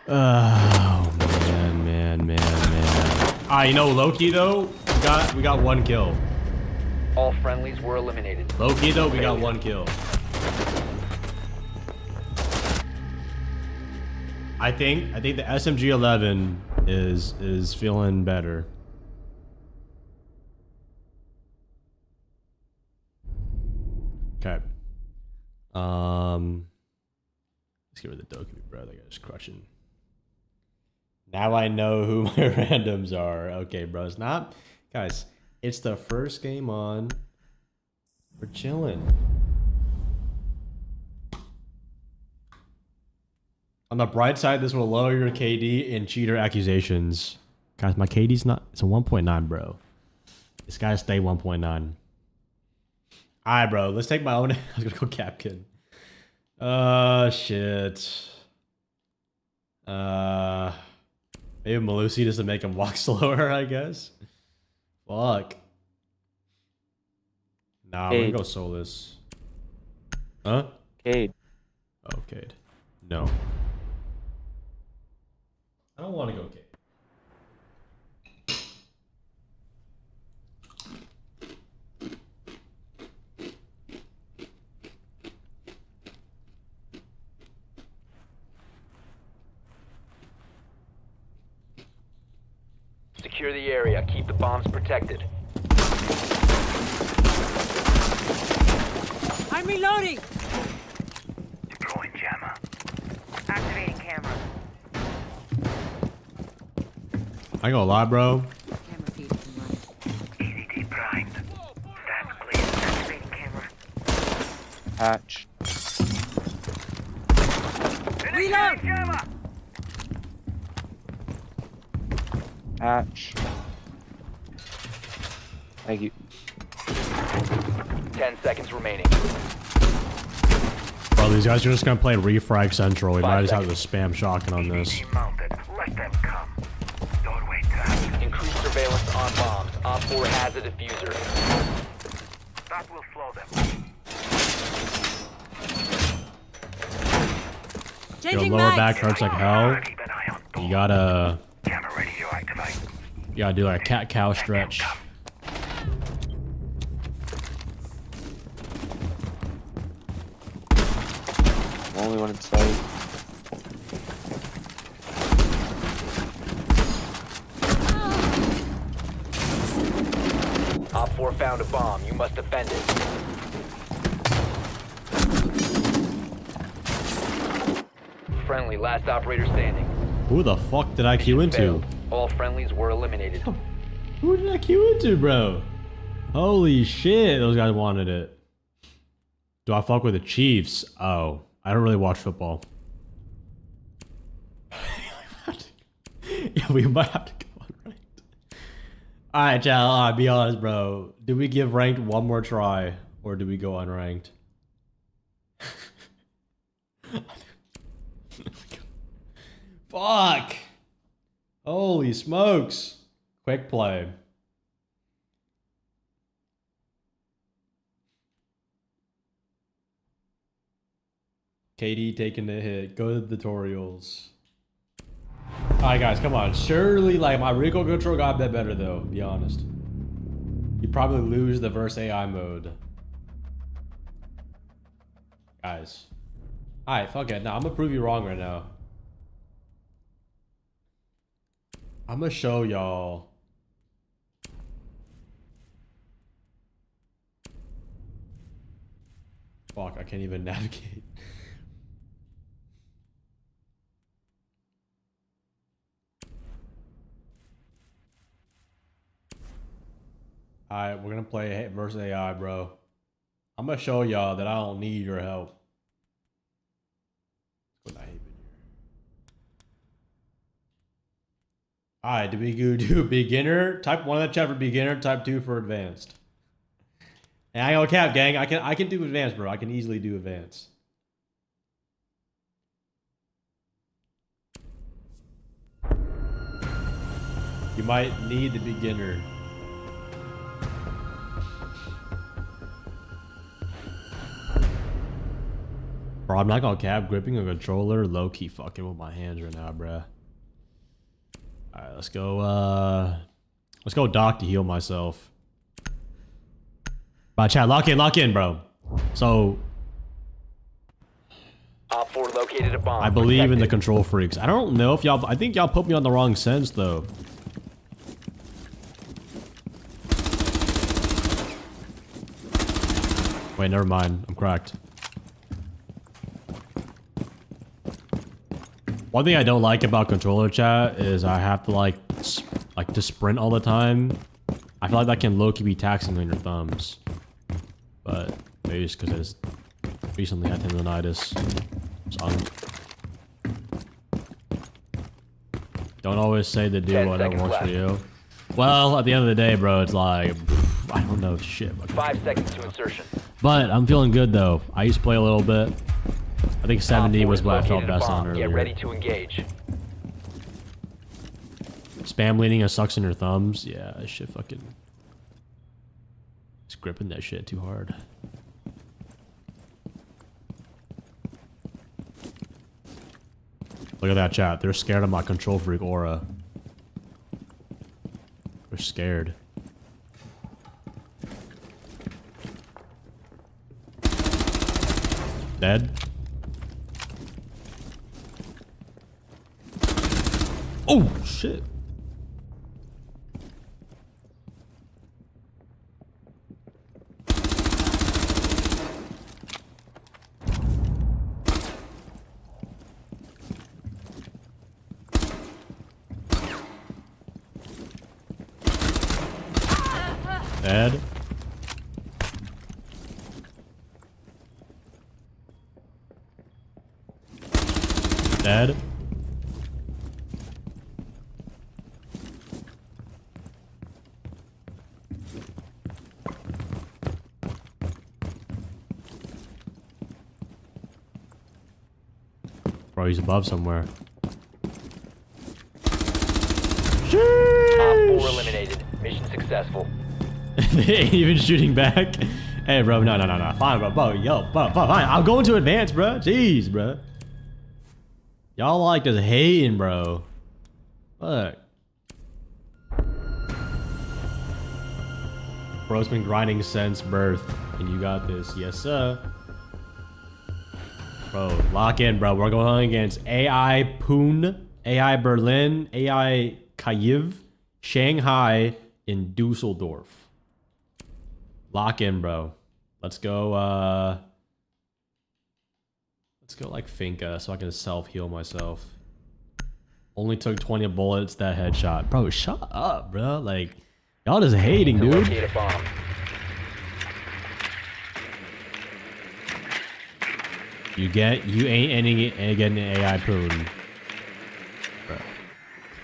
Oh man. Ah, you know Loki though. We got one kill. All friendlies were eliminated. Loki though, we got one kill. I think the SMG-11 is feeling better. Okay. Let's get rid of the Dokumi, bro. That guy's crushing. Now I know who my randoms are. Okay, bro. It's not, guys. It's the first game on. We're chilling. On the bright side, this will lower your KD and cheater accusations. Guys, my KD's not. It's a 1.9, bro. This guy's stay 1.9. Alright, bro. Let's take my own. I was gonna go Capkin. Shit. Maybe Malusi just to make him walk slower, I guess. Fuck. Nah, we're gonna go Solus. Huh? Cade. Oh, Cade. No. I don't want to go Cade. Secure the area. Keep the bombs protected. I'm reloading. Deploying jammer. Activating camera. I ain't gonna lie, bro. Camera feed up and running. EDD primed. Stand clear. Activating camera. Hatch. Reload. Jammer! Hatch. Thank you. 10 seconds remaining. Bro, these guys are just gonna play Refrag Central. We might 5 just have to spam shotgun on this. EDD mounted. Let them come. Doorway tapped. Increased surveillance on bombs. Op 4 has a diffuser. That will slow them. Your Changing lower mags. back hurts like hell. Keep an eye on door. You gotta Camera ready to activate. do like a cat-cow stretch. Only one in sight. Op 4 found a bomb. You must defend it. Friendly, last operator standing. Who the fuck did I queue into? Failed. All friendlies were eliminated. Who did I queue into, bro? Holy shit, those guys wanted it. Do I fuck with the Chiefs? Oh, I don't really watch football. Yeah, we might have to go unranked. Alright, Chal, be honest, bro. Do we give ranked one more try? Or do we go unranked? Fuck! Holy smokes! Quick play. KD taking the hit. Go to the tutorials. Alright guys, come on. Surely like my recoil control got a bit better though, be honest. You probably lose the verse AI mode. Guys. Alright, fuck it. Nah, I'm gonna prove you wrong right now. I'm gonna show y'all. Fuck, I can't even navigate. Alright, we're gonna play versus AI, bro. I'm gonna show y'all that I don't need your help. What I hate in here. Alright, do we go do beginner? Type 1 in the chat for beginner, type 2 for advanced. And I ain't gonna cap, gang. I can do advanced, bro. I can easily do advanced. You might need the beginner. Bro, I'm not gonna cap, gripping a controller low-key fucking with my hands right now, bruh. Alright, let's go dock to heal myself. But chat, lock in, bro. So Op 4 located a bomb. I believe in the Protect it. control freaks. I don't know if y'all, I think y'all put me on the wrong sense though. Wait, never mind. I'm cracked. One thing I don't like about controller chat is I have to like to sprint all the time. I feel like that can low-key be taxing on your thumbs. But maybe it's because I just recently had tendonitis. So don't always say to do 10 whatever seconds works for left. you. Well, at the end of the day, bro, it's like, I don't know shit. 5 seconds to insertion. But I'm feeling good though. I used to play a little bit. I think 70 Op 4 was has what I felt located a best on bomb. earlier. Get ready to engage. Spam leaning and sucks in your thumbs. Yeah, that shit fucking... It's gripping that shit too hard. Look at that chat. They're scared of my control freak aura. They're scared. Dead? Oh, shit. Dead. Dead. Bro, he's above somewhere. Op 4 eliminated. Mission successful. They ain't even shooting back. Hey, bro, no. Fine, bro. Yo, fine. I'll go into advance, bro. Jeez, bro. Y'all like just hating, bro. Fuck. Bro's been grinding since birth, and you got this. Yes, sir. Bro, lock in, bro. We're going against AI Poon, AI Berlin, AI Kyiv, Shanghai, in Dusseldorf. Lock in, bro. Let's go like Finka so I can self-heal myself. Only took 20 bullets, that headshot. Bro, shut up, bro. Like, y'all just hating, To dude. locate a bomb. You ain't getting an AI Poon. Bro.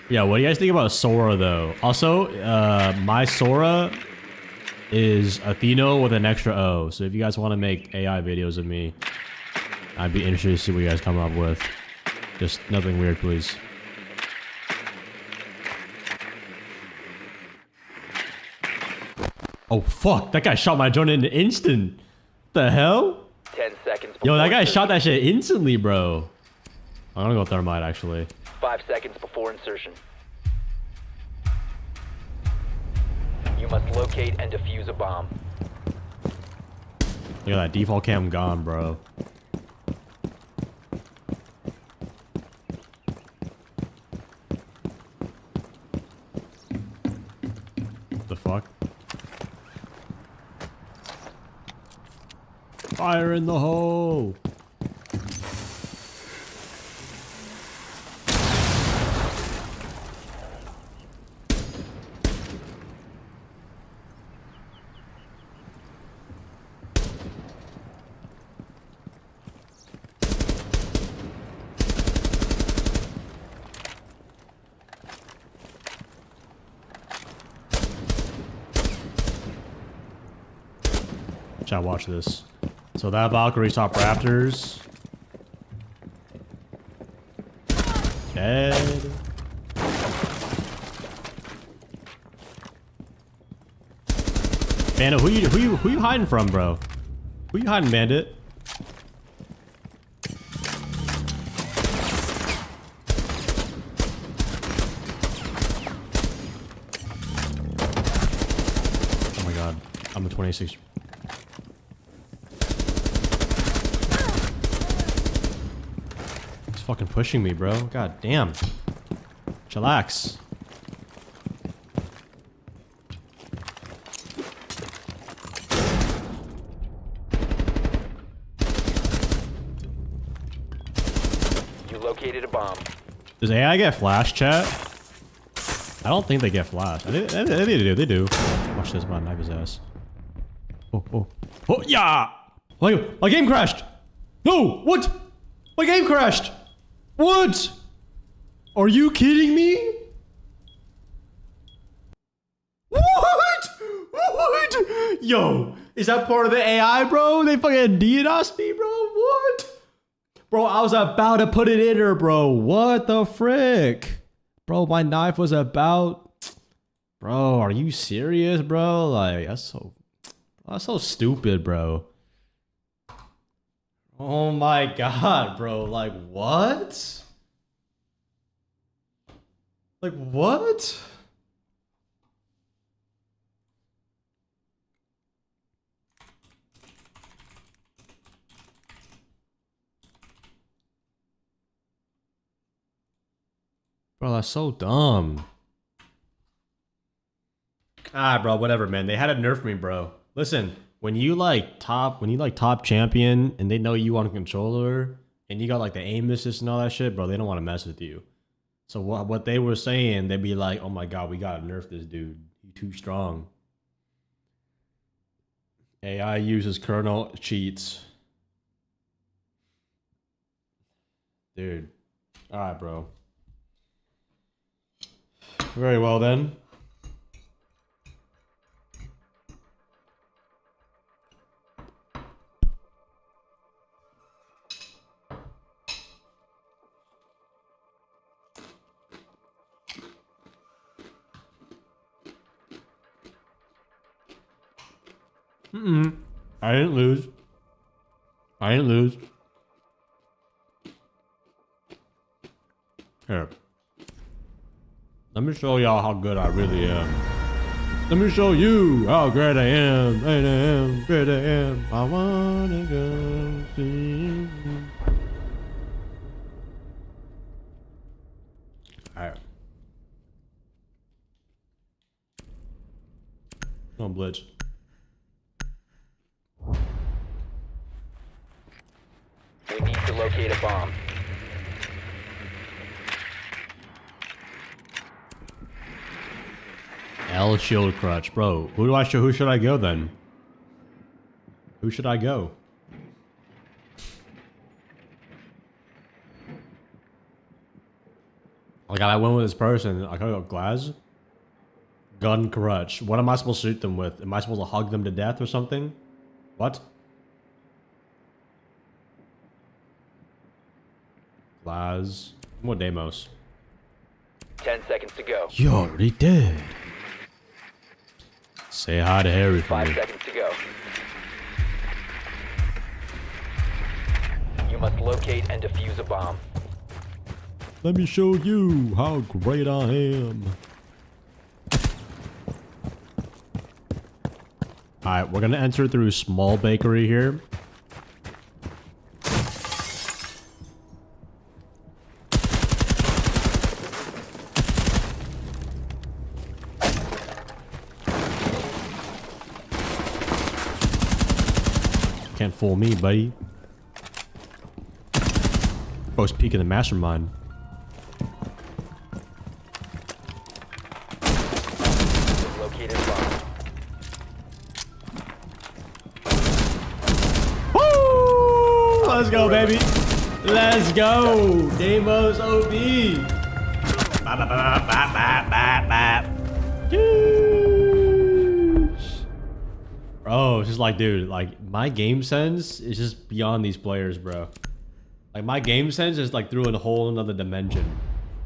Yeah, what do you guys think about Sora, though? Also, my Sora is Atheno with an extra O. So if you guys want to make AI videos of me, I'd be interested to see what you guys come up with. Just nothing weird, please. Oh, fuck. That guy shot my drone in an instant. The hell? 10 seconds. Yo, that guy insertion. shot that shit instantly, bro. I'm gonna go thermite, actually. 5 seconds before insertion. You must locate and defuse a bomb. Look at that. Default cam gone, bro. The fuck? Fire in the hole! Chat, watch this. So that Valkyrie top Raptors. Dead. Bandit, who you hiding from, bro? Who you hiding, Bandit? Oh my god, I'm a 26. He's fucking pushing me, bro. God damn. Chillax. Located a bomb. Does AI get flash, chat? I don't think they get flash. I think they do. They do. Watch this, man. Knife his ass. Oh, oh. Oh, yeah! My game crashed! No! What? My game crashed! What? Are you kidding me? What? What? Yo, is that part of the AI, bro? They fucking DDoS me, bro? What? Bro, I was about to put it in her, bro. What the frick? Bro, my knife was about... Bro, are you serious, bro? Like, that's so stupid, bro. Oh my god, bro. Like, what? Like, what? Bro, that's so dumb. Ah, bro, whatever, man. They had to nerf me, bro. Listen, when you top champion and they know you on a controller and you got like the aim assist and all that shit, bro, they don't want to mess with you. So what they were saying, they'd be like, oh my god, we gotta nerf this dude. He's too strong. AI uses kernel cheats. Dude. Alright, bro. Very well then. I didn't lose. Here. Let me show y'all how good I really am. Let me show you how great I am. Great I am. Great I am. I wanna go see you. Alright. Come on, Blitz. We need to locate a bomb. L shield crutch, bro. Who should I go then? Who should I go? Like I went with this person. I go Glaz. Gun crutch. What am I supposed to shoot them with? Am I supposed to hug them to death or something? What? Glaz. What Demos? 10 seconds to go. You already did. Say hi to Harry for 5 me. seconds to go. You must locate and defuse a bomb. Let me show you how great I am. Alright, we're gonna enter through small bakery here. Can't fool me, buddy. Bro's peeking the mastermind. Located a bomb. Woo! Let's go, baby. Let's go. Demos OB. Bop, bop, bop, bop, bop, bop, bop. Jeez. Bro, Bro, it's just like, dude, like my game sense is just beyond these players, bro. Like my game sense is like through a whole another dimension.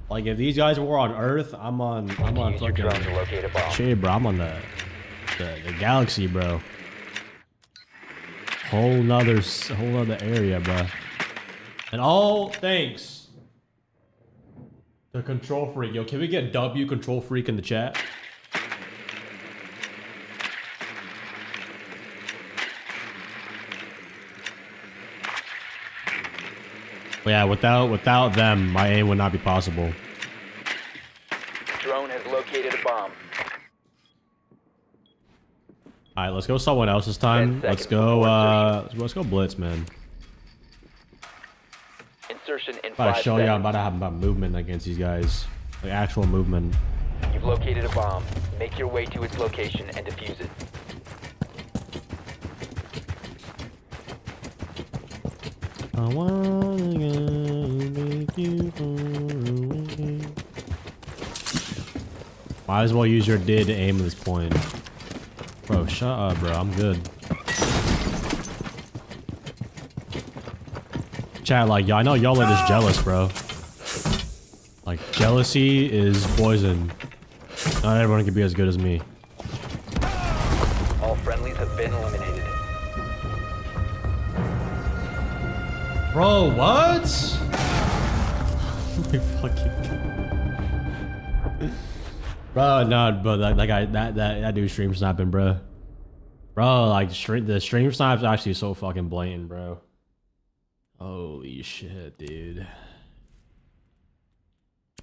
Like if these guys were on Earth, I'm on Use your fucking drone to locate a bomb. shit, bro. I'm on the galaxy, bro. Whole nother area, bro. And all thanks to Control Freak. Yo, can we get W Control Freak in the chat? But yeah, without them, my aim would not be possible. Drone has located a bomb. All right, let's go someone else this time. 10 Let's seconds go. before Let's go Blitz, man. Insertion in About 5 to show you, I'm seconds. about to have about movement against these guys, like actual movement. You've located a bomb. Make your way to its location and defuse it. I wanna make you away. Might as well use your did to aim at this point. Bro, shut up, bro. I'm good. Chat, like, I know y'all are just jealous, bro. Like, jealousy is poison. Not everyone can be as good as me. All friendlies have been eliminated. Bro, what? My fucking bro, no, bro, that guy, that dude stream sniping, bro. Bro, like the stream snipe's actually so fucking blatant, bro. Holy shit, dude.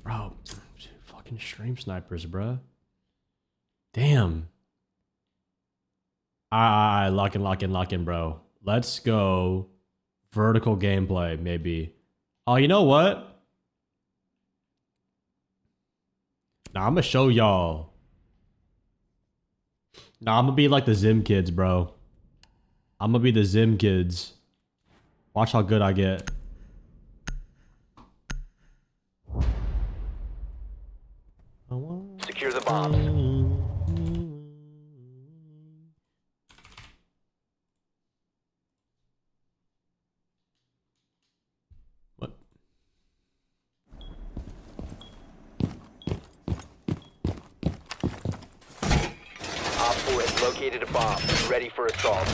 Bro, fucking stream snipers, bro. Damn. Lock in, bro. Let's go. Vertical gameplay, maybe. Oh, you know what? Nah, I'm gonna show y'all. Nah, I'm gonna be like the Zim kids, bro. I'm gonna be the Zim kids. Watch how good I get. Secure the bombs. What? Op 4 has located a bomb. Ready for assault.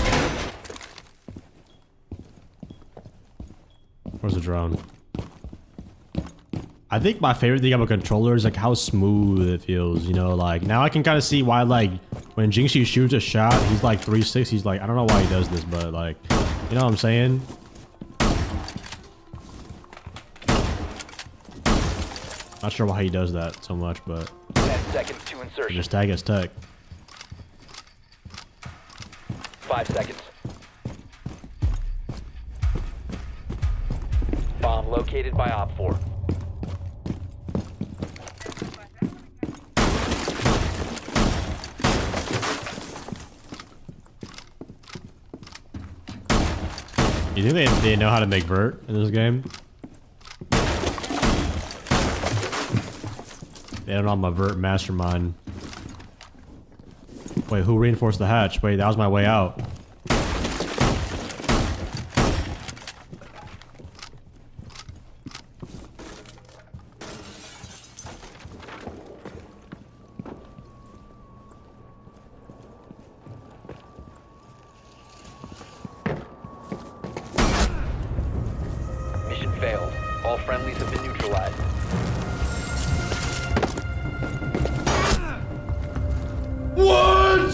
Where's the drone? I think my favorite thing about a controller is like how smooth it feels, you know, like now I can kind of see why like when Jinxie shoots a shot, he's like 360, he's like, I don't know why he does this, but like, you know what I'm saying? Not sure why he does that so much, but 10 seconds to insertion. just tag his tech. 5 seconds. Bomb located by Op 4. You think they know how to make vert in this game? They don't know I'm a vert mastermind. Wait, who reinforced the hatch? Wait, that was my way out. Mission failed. All friendlies have been neutralized. What?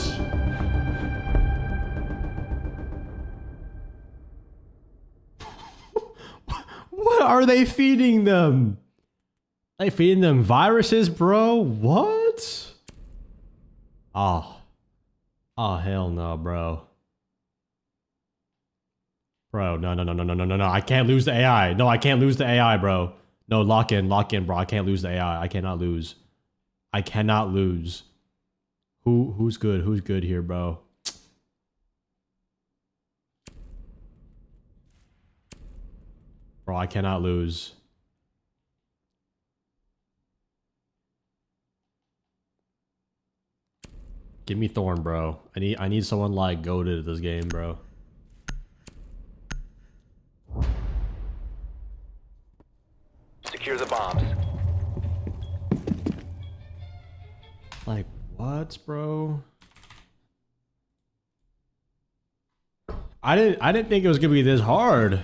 What are they feeding them? They feeding them viruses, bro? What? Oh. Oh, hell no, bro. Bro, no. I can't lose the AI. No, I can't lose the AI, bro. No, lock in, bro. I can't lose the AI. I cannot lose. I cannot lose. Who's good? Who's good here, bro? Bro, I cannot lose. Give me Thorn, bro. I need someone like goated at this game, bro. Secure the bombs. Like what, bro? I didn't think it was gonna be this hard.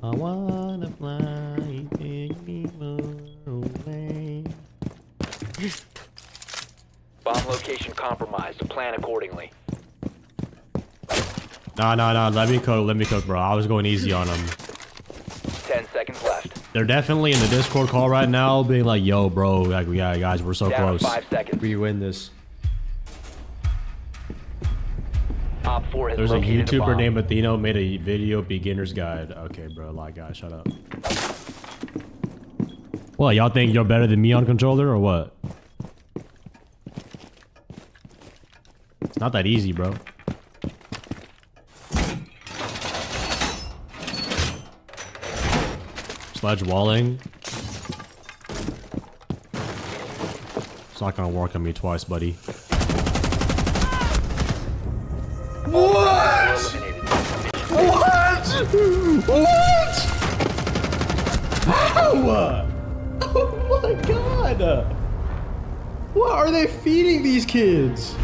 I wanna fly, take me far away. Bomb location compromised. Plan accordingly. Nah. Let me cook, bro. I was going easy on them. 10 seconds left. They're definitely in the Discord call right now, being like, "Yo, bro, like, yeah, guys, we're so Down close. 5 seconds. We win this." Op 4 has There's a located YouTuber bomb. named Atheno made a video beginner's guide. Okay, bro, like, guys, shut up. What, y'all think you're better than me on controller or what? It's not that easy, bro. Sledge walling. It's not gonna work on me twice, buddy. What? What? What? How? Oh my god! What are they feeding these kids?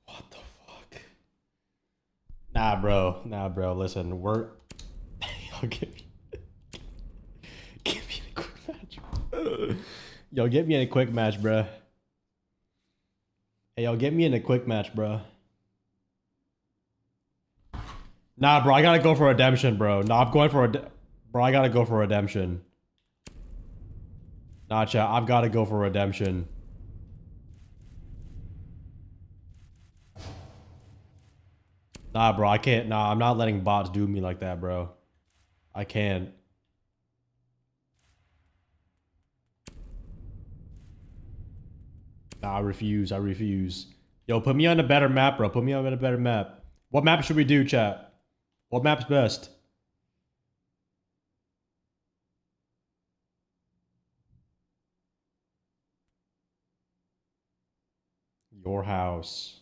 What the fuck? Nah, bro. Listen, we're. Y'all give me a quick match. Yo, get me in a quick match, bro. Hey, yo, get me in a quick match, bro. Nah, bro, I gotta go for redemption, bro. Nah, I'm going for bro, I gotta go for redemption. Nah, chat, I've gotta go for redemption. Nah, bro, I can't. Nah, I'm not letting bots do me like that, bro. I can't. Nah, I refuse. Yo, put me on a better map, bro. Put me on a better map. What map should we do, chat? What map's best? Your house.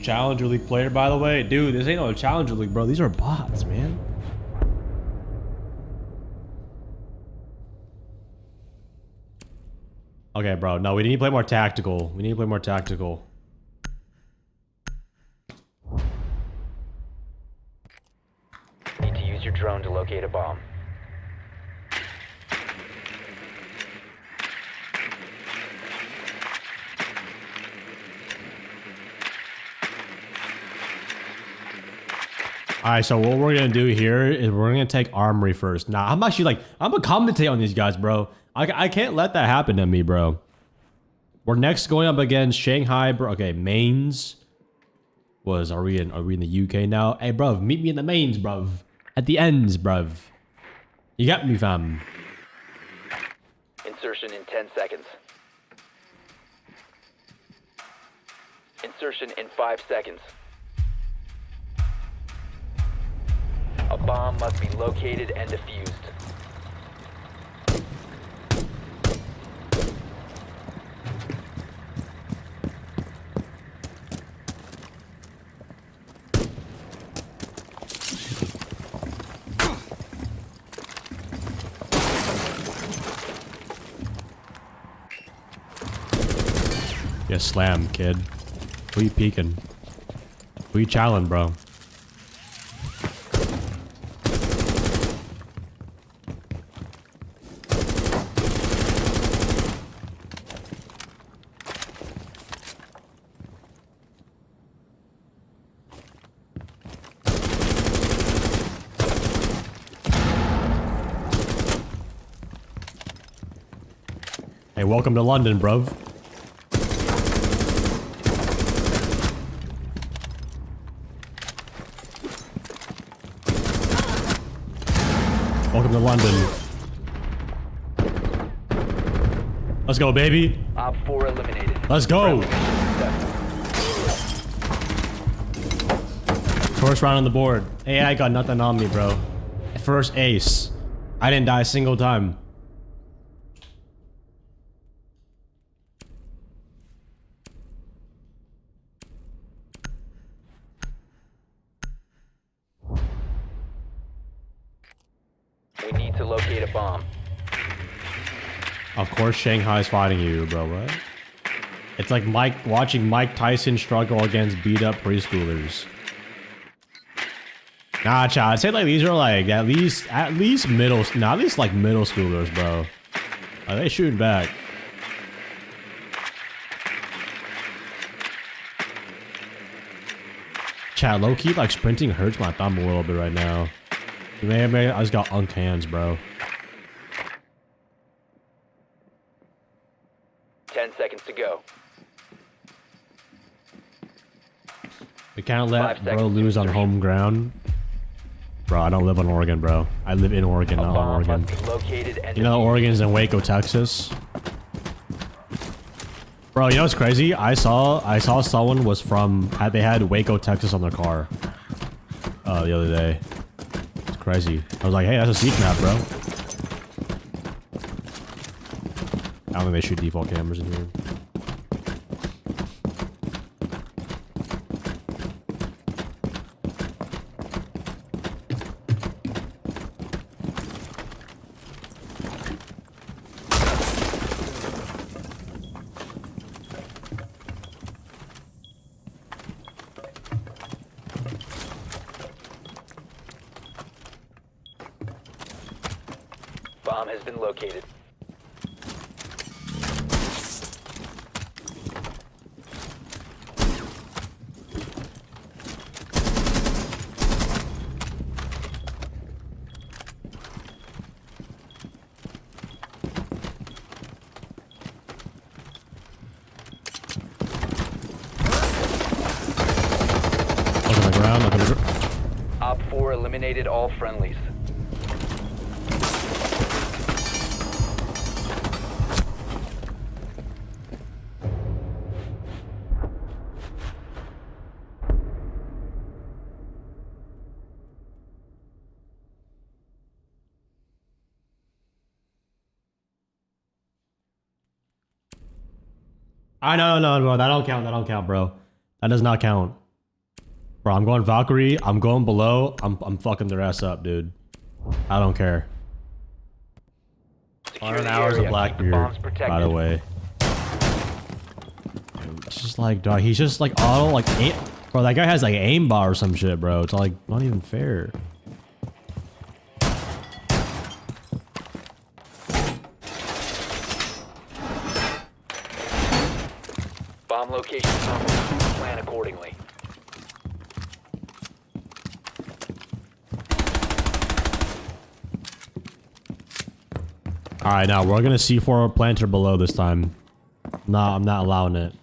Challenger League player, by the way. Dude, this ain't no Challenger League, bro. These are bots, man. Okay, bro. No, we need to play more tactical. Need to use your drone to locate a bomb. Alright, so what we're gonna do here is we're gonna take Armory first. Nah, I'm actually like, I'm gonna commentate on these guys, bro. I can't let that happen to me, bro. We're next going up against Shanghai, bro. Okay, mains. Are we in the UK now? Hey, bro, meet me in the mains, bro. At the ends, bro. You got me, fam. Insertion in 10 seconds. Insertion in 5 seconds. A bomb must be located and defused. Yeah, slam, kid. Who you peeking? Who you challenging, bro? Hey, welcome to London, bruv. Welcome to London. Let's go, baby. Op 4 eliminated. Let's go. First round on the board. Hey, I got nothing on me, bro. First ace. I didn't die a single time. We need to locate a bomb. Of course, Shanghai's fighting you, bro. What? It's like watching Mike Tyson struggle against beat up preschoolers. Nah, child. I'd say like these are like at least middle, not at least like middle schoolers, bro. Are they shooting back? Chat, low key like sprinting hurts my thumb a little bit right now. Man, I just got unk hands, bro. 10 seconds to go. We can't let 5 bro seconds. lose on home ground. Bro, I don't live on Oregon, bro. I live in Oregon, A not on bomb Oregon. must be located and You know, Oregon's in Waco, Texas. Bro, you know what's crazy? I saw someone was from they had Waco, Texas on their car. The other day. It's crazy. I was like, hey, that's a seat map, bro. I don't think they shoot default cameras in here. Bomb has been located. Look on the ground, look on the ground. Op 4 eliminated all friendlies. No, bro. That don't count, bro. That does not count. Bro, I'm going Valkyrie. I'm going below. I'm fucking their ass up, dude. I don't care. Secure 100 the hours of area. Keep the Blackbeard, bombs protected. by the way. It's just like, dog, he's just like auto, like, aim. Bro, that guy has like aimbot or some shit, bro. It's like not even fair. Bomb location confirmed. Plan accordingly. Alright, now we're gonna C4 planter below this time. Nah, I'm not allowing it.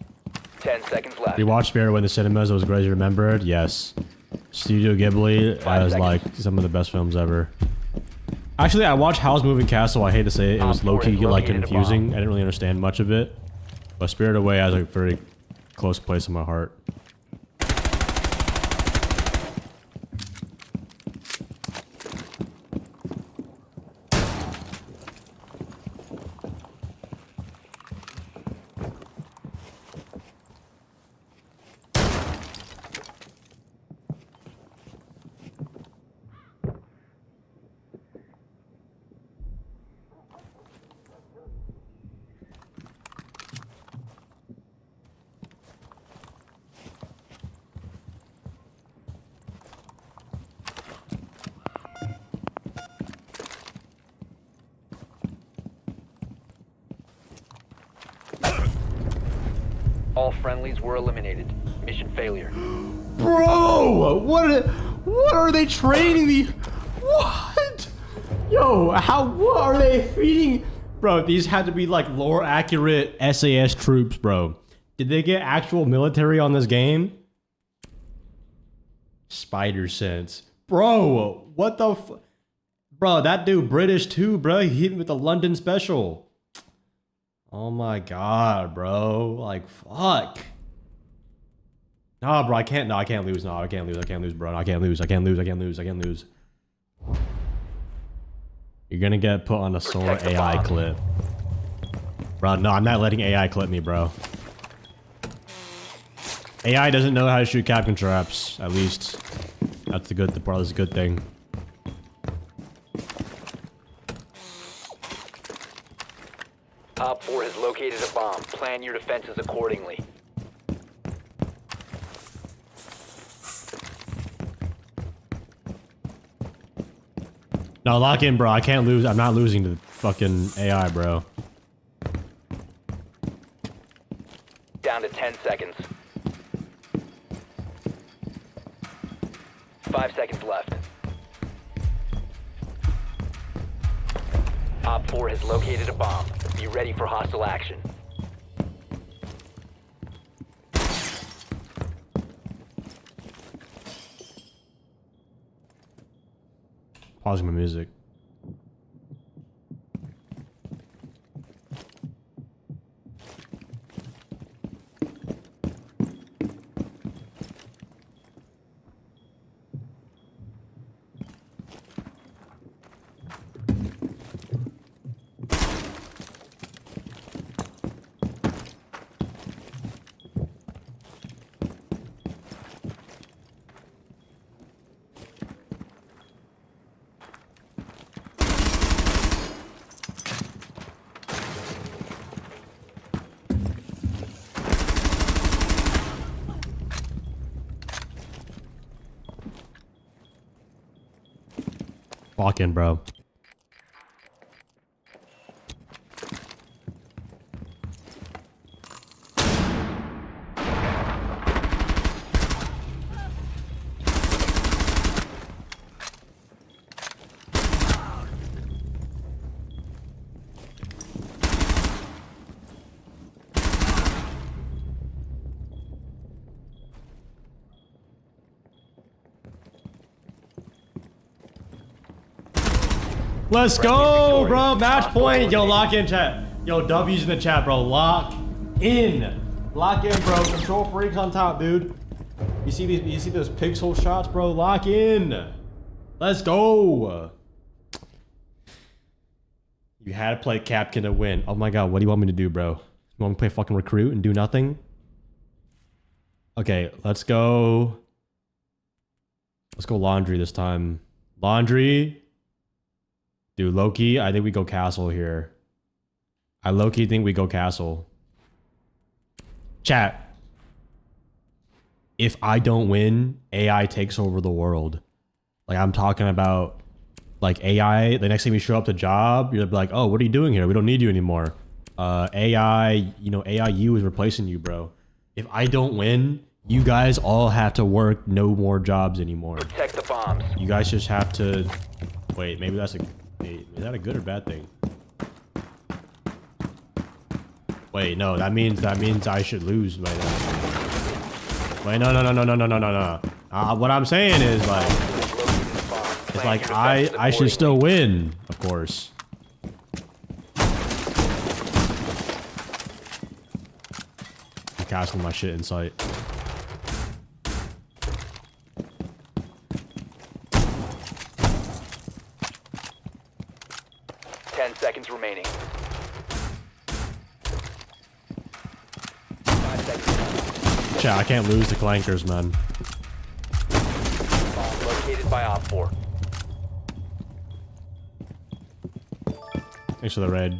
10 seconds left. You watched Spirit when the cinemas, it was great as you remembered? Yes. Studio Ghibli 5 has seconds. like some of the best films ever. Actually, I watched Howl's Moving Castle. I hate to say it. It was Op 4 low-key has like located a confusing. bomb. I didn't really understand much of it. But Spirit Away has a very close place in my heart. All friendlies were eliminated. Mission failure. Bro, what are they training the? What? Yo, what are they feeding Bro, these had to be like lore accurate SAS troops, bro. Did they get actual military on this game? Spider sense. Bro, what the f... Bro, that dude British too, bro. He hit me with the London special. Oh my god, bro. Like, fuck. Nah, bro, I can't. No, I can't lose. No, I can't lose. I can't lose, bro. No, I can't lose. I can't lose. I can't lose. I can't lose. You're gonna get put on a sore AI clip. Bro, no, I'm not letting AI clip me, bro. AI doesn't know how to shoot captain traps, at least. That's the good, that's a good thing. Op 4 has located a bomb. Plan your defenses accordingly. No, lock in, bro. I can't lose. I'm not losing to the fucking AI, bro. Down to 10 seconds. 5 seconds left. Op 4 has located a bomb. Be ready for hostile action. Pausing my music. Walk in, bro. Let's go, bro. Match point. Yo, lock in chat. Yo, W's in the chat, bro. Lock in. Lock in, bro. Control freaks on top, dude. You see these? You see those pixel shots, bro? Lock in. Let's go. You had to play Capkin to win. Oh my god, what do you want me to do, bro? You want me to play fucking recruit and do nothing? Okay, let's go. Let's go laundry this time. Laundry. Dude, Loki, I think we go castle here. I low-key think we go castle. Chat. If I don't win, AI takes over the world. Like, I'm talking about, like, AI, the next time you show up to job, you're like, oh, what are you doing here? We don't need you anymore. AI, you know, AIU is replacing you, bro. If I don't win, you guys all have to work no more jobs anymore. Protect the bombs. You guys just have to... Wait, maybe that's a... Wait, is that a good or bad thing? Wait, no, that means I should lose right now. Wait, no. What I'm saying is like, it's like I should still win, of course. I'm casting my shit in sight. Seconds remaining. 5 seconds. Chat, I can't lose the clankers, man. Bomb located by Op 4. Thanks for the raid.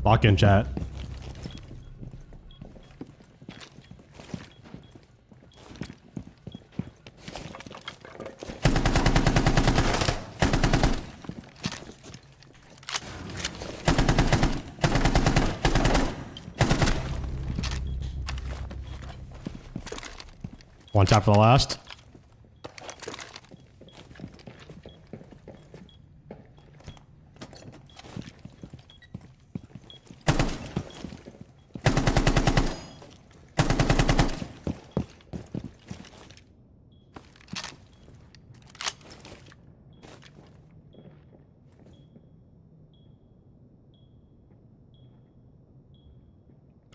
Lock in, chat. One tap for the last.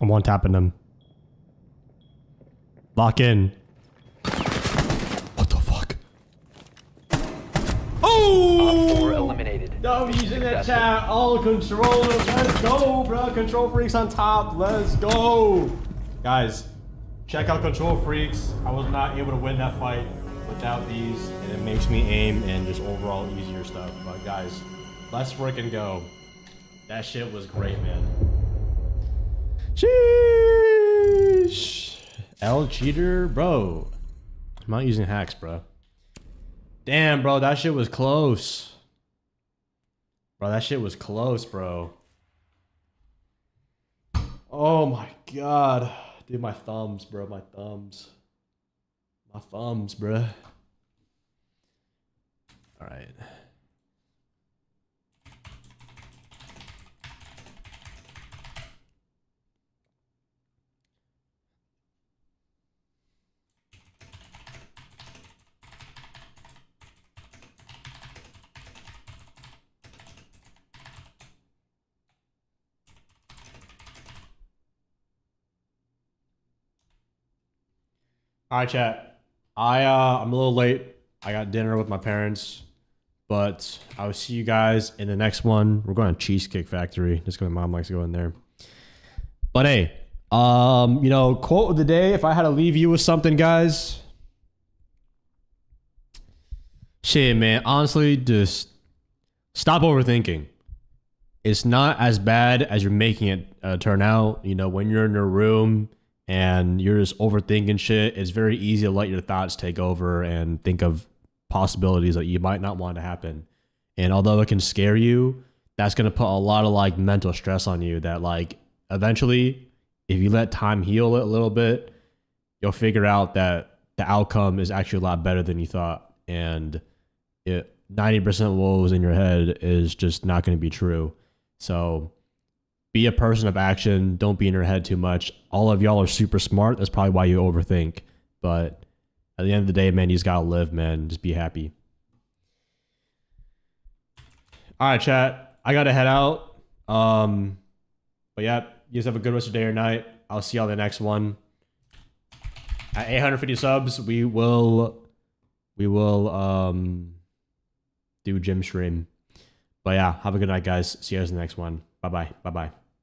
I'm one tapping them. Lock in. What the fuck? Op 4 Oh! eliminated. No, he's in the Successful. chat. All controllers. Let's go, bro. Control freaks on top. Let's go. Guys, check out Control Freaks. I was not able to win that fight without these, and it makes me aim and just overall easier stuff. But guys, let's freaking go. That shit was great, man. Sheesh. L cheater, bro. I'm not using hacks, bro. Damn, bro, that shit was close. Bro, that shit was close, bro. Oh my god. Dude, my thumbs, bro, my thumbs. My thumbs, bro. All right. All right, chat. I'm a little late. I got dinner with my parents, but I will see you guys in the next one. We're going to Cheesecake Factory just because my mom likes to go in there. But hey, you know, quote of the day. If I had to leave you with something, guys, shit, man. Honestly, just stop overthinking. It's not as bad as you're making it turn out. You know, when you're in your room and you're just overthinking shit, it's very easy to let your thoughts take over and think of possibilities that you might not want to happen. And although it can scare you, that's going to put a lot of like mental stress on you that like eventually, if you let time heal it a little bit, you'll figure out that the outcome is actually a lot better than you thought. And 90% of what was in your head is just not going to be true. So be a person of action. Don't be in your head too much. All of y'all are super smart. That's probably why you overthink. But at the end of the day, man, you just gotta live, man. Just be happy. All right, chat. I gotta head out. But yeah, you guys have a good rest of your day or night. I'll see y'all in the next one. At 850 subs, we will do gym stream. But yeah, have a good night, guys. See you guys in the next one. Bye bye. Bye bye.